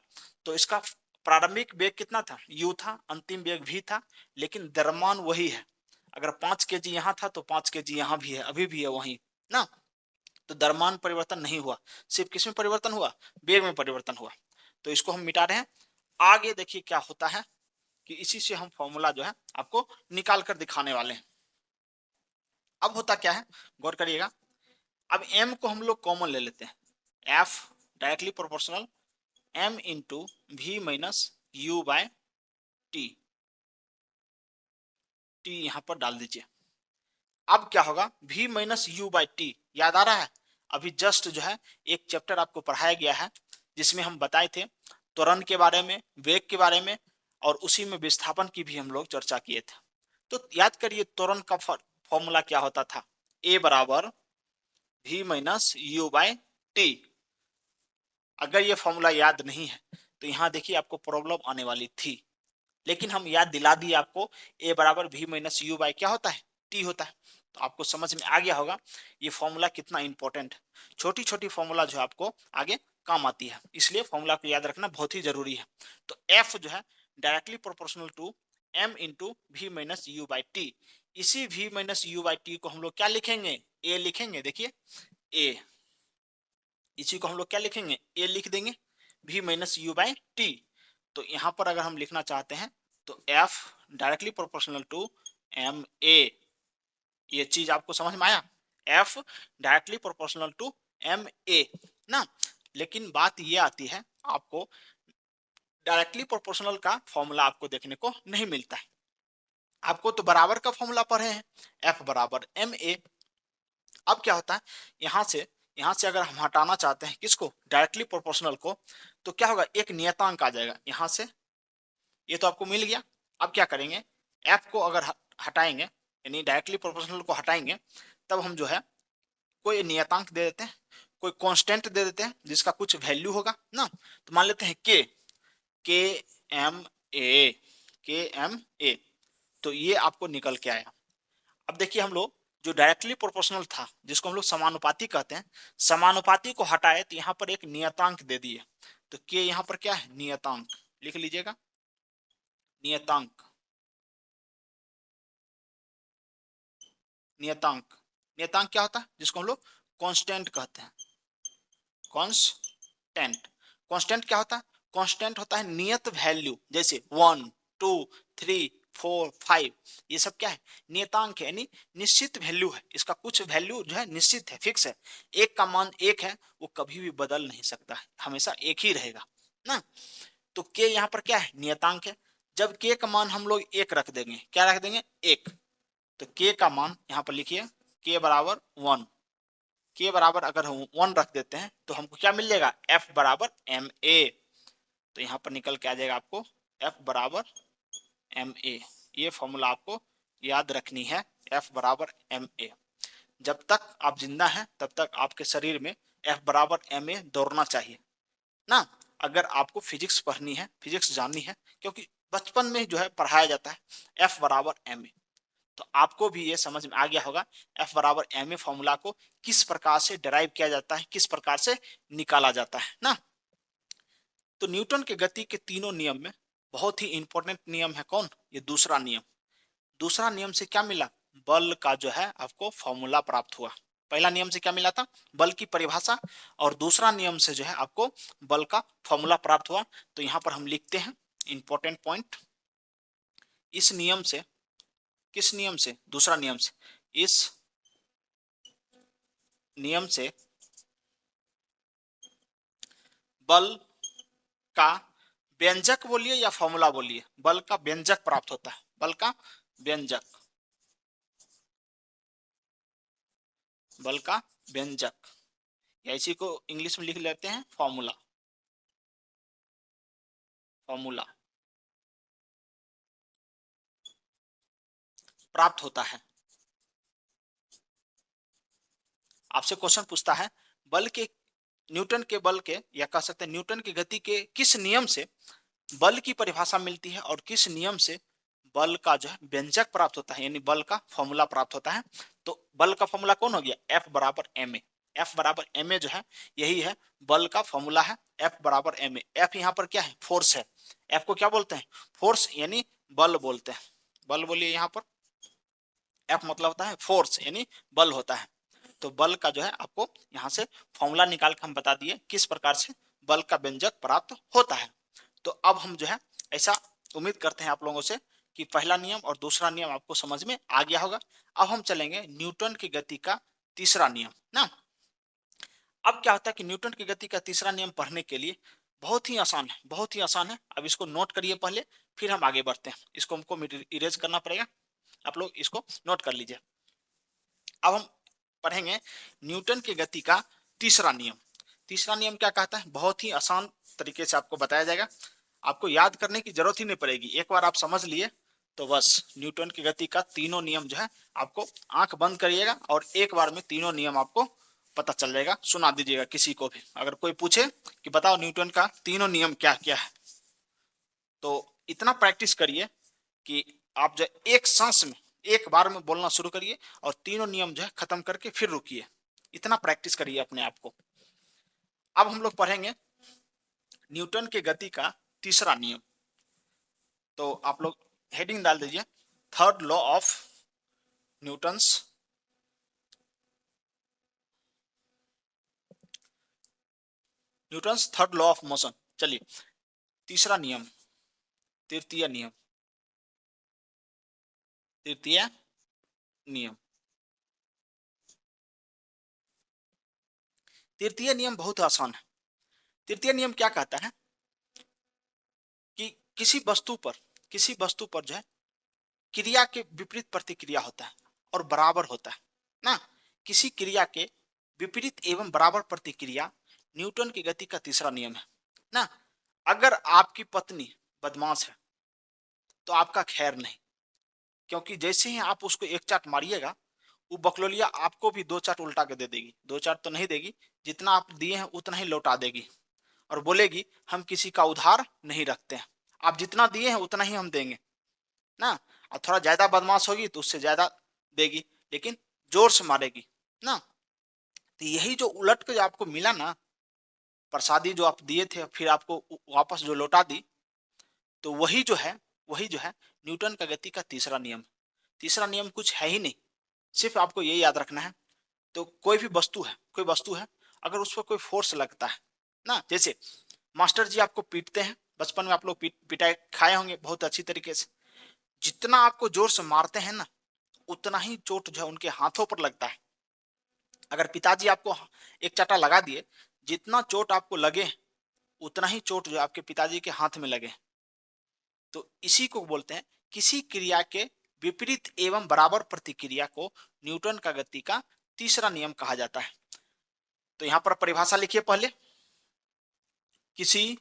तो इसका प्रारंभिक वेग कितना था, u था, अंतिम वेग v था, लेकिन द्रव्यमान वही है। अगर 5 kg यहाँ था तो 5 kg यहाँ भी है, अभी भी है वहीं ना। तो द्रव्यमान परिवर्तन नहीं हुआ, सिर्फ किस में परिवर्तन हुआ, वेग में परिवर्तन हुआ। तो इसको हम मिटा रहे हैं। आगे देखिए क्या होता है कि इसी से हम फॉर्मूला जो है आपको निकाल कर दिखाने वाले हैं। अब होता क्या है, गौर करिएगा। अब m को हम लोग कॉमन ले लेते हैं, f directly proportional m into v minus u by t, t यहां पर डाल दीजिए। अब क्या होगा, v minus u by t, याद आ रहा है, अभी जस्ट जो है एक चैप्टर आपको पढ़ाया गया है जिसमें हम बताए थे त्वरण के बारे में, वेग के बारे में, और उसी में विस्थापन की भी हम लोग चर्चा किए थे। तो याद करिए त्वरण का फॉर्मूला क्या होता था, a बराबर v minus u by T. अगर ये फॉर्मूला याद नहीं है तो यहाँ देखिए आपको प्रॉब्लम आने वाली थी, लेकिन हम याद दिला दिए आपको, a बराबर v माइनस यू बाई क्या होता है, t होता है। तो आपको समझ में आ गया होगा ये फॉर्मूला कितना इंपॉर्टेंट है। छोटी छोटी फॉर्मूला जो आपको आगे काम आती है, इसलिए फॉर्मूला को याद रखना बहुत ही जरूरी है। तो f जो है directly proportional to m into v minus u by t. इसी v minus u by t को हम लोग क्या लिखेंगे, a लिखेंगे। देखिए a, इसी को हम लोग क्या लिखेंगे, a लिख देंगे, v minus u by T. तो यहाँ पर अगर हम लिखना चाहते हैं तो f directly proportional to m a, ये चीज आपको समझ में आया, f directly proportional to m a ना। लेकिन बात ये आती है, आपको डायरेक्टली प्रोपोर्शनल का फॉर्मूला आपको देखने को नहीं मिलता है। आपको तो बराबर का फॉर्मूला पढ़े हैं, f बराबर एम ए। अब क्या होता है, यहां से अगर हम हटाना चाहते हैं किसको, डायरेक्टली प्रोपोर्शनल को, तो क्या होगा, एक नियतांक आ जाएगा यहां से, ये तो आपको मिल गया। अब क्या करेंगे, f को अगर हटाएंगे यानी डायरेक्टली प्रोपोर्शनल को हटाएंगे, तब हम जो है कोई नियतांक दे देते हैं, कोई कांस्टेंट दे देते हैं जिसका कुछ वैल्यू होगा ना। तो मान लेते हैं के एम ए, के एम ए। तो ये आपको निकल के आया। अब देखिए हम लोग जो डायरेक्टली प्रोपोर्शनल था जिसको हम लोग समानुपाती कहते हैं, समानुपाती को हटाए तो यहाँ पर एक नियतांक दे दिए। तो के यहाँ पर क्या है, नियतांक, लिख लीजिएगा नियतांक, नियतांक, नियतांक क्या होता है, जिसको हम लोग कांस्टेंट कहते हैं, कांस्टेंट। कांस्टेंट क्या होता है, कांस्टेंट होता है नियत वैल्यू, जैसे 1 2 3 4 5 ये सब क्या है, नियतांक है, यानी निश्चित वैल्यू है, इसका कुछ वैल्यू जो है निश्चित है, फिक्स है। एक का मान एक है, वो कभी भी बदल नहीं सकता है, हमेशा एक ही रहेगा ना। तो के यहाँ पर क्या है, नियतांक है। जब के का मान हम लोग एक रख देंगे, क्या रख देंगे, एक, तो के का मान यहाँ पर लिखिए के बराबर 1, के बराबर अगर हम 1 रख देते हैं तो हमको क्या मिल जाएगा, एफ बराबर एम ए। तो यहाँ पर निकल के आ जाएगा आपको एफ बराबर एम ए। ये फॉर्मूला आपको याद रखनी है, एफ बराबर एम ए। जब तक आप जिंदा हैं तब तक आपके शरीर में एफ बराबर एम ए दौड़ना चाहिए ना। अगर आपको फिजिक्स पढ़नी है, फिजिक्स जाननी है, क्योंकि बचपन में जो है पढ़ाया जाता है एफ बराबर एम ए, तो आपको भी ये समझ में आ गया होगा एफ बराबर एम ए फॉर्मूला को किस प्रकार से डिराइव किया जाता है, किस प्रकार से निकाला जाता है ना। तो न्यूटन के गति के तीनों नियम में बहुत ही इंपॉर्टेंट नियम है कौन, ये दूसरा नियम। दूसरा नियम से क्या मिला, बल का जो है आपको फॉर्मूला प्राप्त हुआ। पहला नियम से क्या मिला था, बल की परिभाषा, और दूसरा नियम से जो है आपको बल का फॉर्मूला प्राप्त हुआ। तो यहां पर हम लिखते हैं इंपॉर्टेंट पॉइंट, इस नियम से, किस नियम से, दूसरा नियम से, इस नियम से बल का व्यंजक बोलिए या फॉर्मूला बोलिए, बल का व्यंजक प्राप्त होता है, बल का व्यंजक, बल का व्यंजक, या इसी को इंग्लिश में लिख लेते हैं फॉर्मूला, फॉर्मूला प्राप्त होता है। आपसे क्वेश्चन पूछता है बल के, न्यूटन के बल के, या कह सकते हैं न्यूटन की गति के किस नियम से बल की परिभाषा मिलती है और किस नियम से बल का जो है व्यंजक प्राप्त होता है, यानी बल का फॉर्मूला प्राप्त होता है। तो बल का फॉर्मूला कौन हो गया, एफ बराबर एम ए। एफ बराबर एम ए जो है यही है बल का फॉर्मूला है, एफ बराबर एम ए। एफ यहाँ पर क्या है, फोर्स है। एफ को क्या बोलते हैं, फोर्स, यानी बल बोलते हैं। बल बोलिए यहाँ पर, एफ मतलब होता है फोर्स, यानी बल होता है। तो बल का जो है आपको यहाँ से फॉर्मूला निकाल के हम बता दिए किस प्रकार से बल का व्यंजक प्राप्त होता है। तो अब हम जो है ऐसा उम्मीद करते हैं आप लोगों से कि पहला नियम और दूसरा नियम आपको समझ में आ गया होगा। अब हम चलेंगे न्यूटन की गति का तीसरा नियम ना। अब क्या होता है कि न्यूटन की गति का तीसरा नियम पढ़ने के लिए बहुत ही आसान है, बहुत ही आसान है। अब इसको नोट करिए पहले, फिर हम आगे बढ़ते हैं। इसको हमको इरेज करना पड़ेगा, आप लोग इसको नोट कर लीजिए। अब हम पढ़ेंगे न्यूटन की गति का तीसरा नियम। तीसरा नियम क्या कहता है, बहुत ही आसान तरीके से आपको बताया जाएगा, आपको याद करने की जरूरत ही नहीं पड़ेगी। एक बार आप समझ लिए तो बस न्यूटन की गति का तीनों नियम जो है आपको, आंख बंद करिएगा और एक बार में तीनों नियम आपको पता चल जाएगा। सुना दीजिएगा किसी को भी, अगर कोई पूछे कि बताओ न्यूटन का तीनों नियम क्या क्या है, तो इतना प्रैक्टिस करिए कि आप जो एक सांस में, एक बार में बोलना शुरू करिए और तीनों नियम जो है खत्म करके फिर रुकिए। इतना प्रैक्टिस करिए अपने आप को। अब हम लोग पढ़ेंगे न्यूटन के गति का तीसरा नियम। तो आप लोग हेडिंग डाल दीजिए, third law of Newton's Newton's third law of motion. चलिए, तीसरा नियम, तृतीय नियम, तृतीय नियम। तृतीय नियम बहुत आसान है। तृतीय नियम क्या कहता है कि किसी वस्तु पर जो है क्रिया के विपरीत प्रतिक्रिया होता है और बराबर होता है ना। किसी क्रिया के विपरीत एवं बराबर प्रतिक्रिया न्यूटन की गति का तीसरा नियम है ना। अगर आपकी पत्नी बदमाश है तो आपका खैर नहीं, क्योंकि जैसे ही आप उसको एक चाट मारिएगा वो बकलोलिया आपको भी दो चाट उल्टा के दे देगी। दो चाट तो नहीं देगी, जितना आप दिए हैं उतना ही लौटा देगी और बोलेगी हम किसी का उधार नहीं रखते हैं, आप जितना दिए हैं उतना ही हम देंगे ना। और थोड़ा ज्यादा बदमाश होगी तो उससे ज्यादा देगी, लेकिन जोर से मारेगी ना। तो यही जो उलट के जो आपको मिला ना, प्रसादी जो आप दिए थे फिर आपको वापस जो लौटा दी, तो वही जो है न्यूटन का गति का तीसरा नियम। तीसरा नियम कुछ है ही नहीं, सिर्फ आपको ये याद रखना है। तो कोई वस्तु है, अगर उस पर कोई फोर्स लगता है ना, जैसे मास्टर जी आपको पीटते हैं, बचपन में आप लोग पिटाई खाए होंगे बहुत अच्छी तरीके से। जितना आपको जोर से मारते हैं ना, उतना ही चोट जो है उनके हाथों पर लगता है। अगर पिताजी आपको एक चाटा लगा दिए, जितना चोट आपको लगे, उतना ही चोट जो आपके पिताजी के हाथ में लगे। तो इसी को बोलते हैं, किसी क्रिया के विपरीत एवं बराबर प्रतिक्रिया को न्यूटन का गति का तीसरा नियम कहा जाता है। तो यहां पर परिभाषा लिखिए पहले। किसी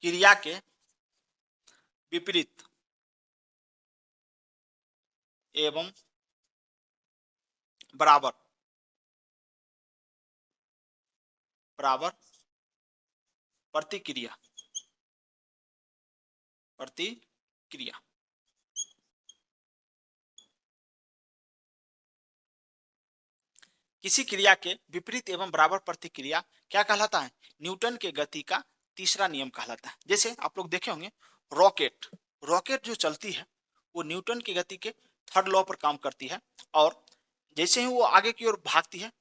क्रिया के विपरीत एवं बराबर बराबर प्रतिक्रिया प्रतिक्रिया किसी क्रिया के विपरीत एवं बराबर प्रतिक्रिया क्या कहलाता है? न्यूटन के गति का तीसरा नियम कहलाता है। जैसे आप लोग देखे होंगे, रॉकेट रॉकेट जो चलती है वो न्यूटन की गति के थर्ड लॉ पर काम करती है, और जैसे ही वो आगे की ओर भागती है,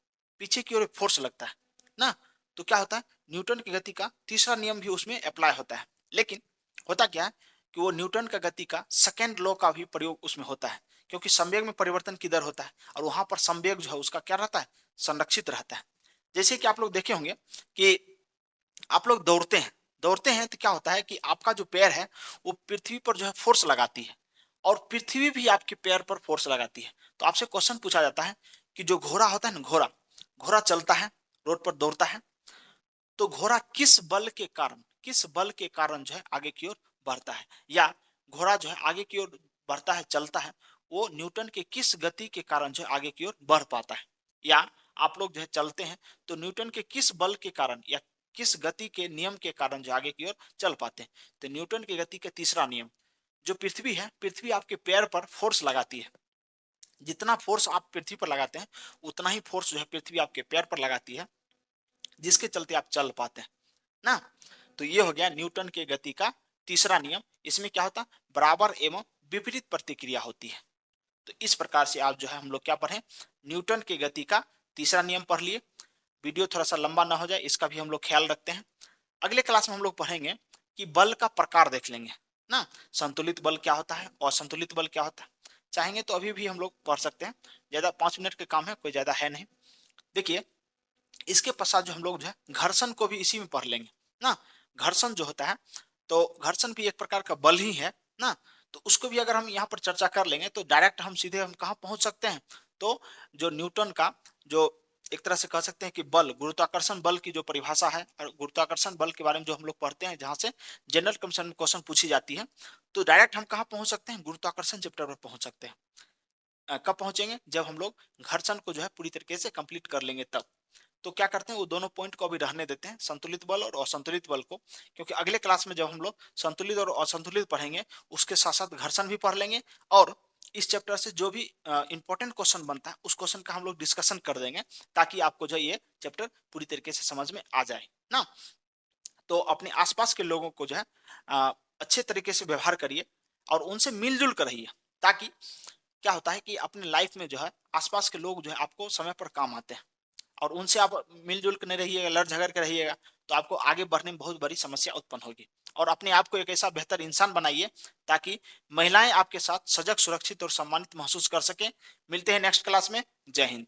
पीछे की ओर एक फोर्स लगता है ना, तो क्या होता है, न्यूटन की गति का तीसरा नियम भी उसमें अप्लाई होता है। लेकिन होता क्या है कि वो न्यूटन का गति का सेकेंड लॉ का भी प्रयोग उसमें होता है, क्योंकि संवेग में परिवर्तन किधर होता है, और वहां पर संवेग जो है उसका क्या रहता है, संरक्षित रहता है। जैसे कि आप लोग देखे होंगे कि आप लोग दौड़ते हैं तो क्या होता है कि आपका जो पैर है वो पृथ्वी पर जो है फोर्स लगाती है, और पृथ्वी भी आपके पैर पर फोर्स लगाती है। तो आपसे क्वेश्चन पूछा जाता है कि जो घोड़ा होता है ना, घोड़ा घोड़ा चलता है, रोड पर दौड़ता है, तो घोड़ा किस बल के कारण जो है आगे की ओर बढ़ता है, या घोड़ा जो है आगे की ओर बढ़ता है, चलता है, वो न्यूटन के किस गति के कारण जो है आगे की ओर बढ़ पाता है। या आप लोग जो है चलते हैं तो न्यूटन के किस बल के कारण या किस गति के नियम के कारण जो आगे की ओर चल पाते हैं। तो न्यूटन की गति का तीसरा नियम, जो पृथ्वी है, पृथ्वी आपके पैर पर फोर्स लगाती है। जितना फोर्स आप पृथ्वी पर लगाते हैं, उतना ही फोर्स जो है पृथ्वी आपके पैर पर लगाती है, जिसके चलते आप चल पाते हैं ना। तो ये हो गया न्यूटन के गति का तीसरा नियम। इसमें क्या होता है, बराबर एवं विपरीत प्रतिक्रिया होती है। तो इस प्रकार से आप जो है हम लोग क्या पढ़े, न्यूटन के गति का तीसरा नियम पढ़ लिए। वीडियो थोड़ा सा लंबा ना हो जाए, इसका भी हम लोग ख्याल रखते हैं। अगले क्लास में हम लोग पढ़ेंगे कि बल का प्रकार देख लेंगे ना, संतुलित बल क्या होता है, असंतुलित बल क्या होता है। चाहेंगे तो अभी भी हम लोग पढ़ सकते हैं, ज्यादा 5 मिनट के काम है, कोई ज्यादा है नहीं। देखिए, इसके पश्चात जो हम लोग जो है घर्षण को भी इसी में पढ़ लेंगे ना। घर्षण जो होता है, तो घर्षण भी एक प्रकार का बल ही है ना। तो उसको भी अगर हम यहाँ पर चर्चा कर लेंगे तो डायरेक्ट हम सीधे हम कहाँ पहुंच सकते हैं, तो जो न्यूटन का जो एक तरह से कह सकते हैं कि बल, गुरुत्वाकर्षण बल की जो परिभाषा है, और गुरुत्वाकर्षण बल के बारे में जो हम लोग पढ़ते हैं, जहां से जनरल कमीशन में क्वेश्चन पूछी जाती है, तो डायरेक्ट हम कहाँ पहुंच सकते हैं, गुरुत्वाकर्षण चैप्टर पर पहुंच सकते हैं। कब पहुंचेंगे, जब हम लोग घर्षण को जो है पूरी तरीके से कंप्लीट कर लेंगे तब। तो क्या करते हैं, वो दोनों पॉइंट को अभी रहने देते हैं, संतुलित बल और असंतुलित बल को, क्योंकि अगले क्लास में जब हम लोग संतुलित और असंतुलित पढ़ेंगे, उसके साथ साथ घर्षण भी पढ़ लेंगे, और इस चैप्टर से जो भी इंपॉर्टेंट क्वेश्चन बनता है उस क्वेश्चन का हम लोग डिस्कशन कर देंगे, ताकि आपको जो ये चैप्टर पूरी तरीके से समझ में आ जाए ना। तो अपने आसपास के लोगों को जो है अच्छे तरीके से व्यवहार करिए, और उनसे मिलजुल कर रहिए, ताकि क्या होता है कि अपने लाइफ में जो है आसपास के लोग जो है आपको समय पर काम आते हैं, और उनसे आप मिलजुल कर नहीं रहिएगा, लड़ झगड़ कर रहिएगा, तो आपको आगे बढ़ने में बहुत बड़ी समस्या उत्पन्न होगी। और अपने आप को एक ऐसा बेहतर इंसान बनाइए, ताकि महिलाएं आपके साथ सजग, सुरक्षित और सम्मानित महसूस कर सकें। मिलते हैं नेक्स्ट क्लास में। जय हिंद।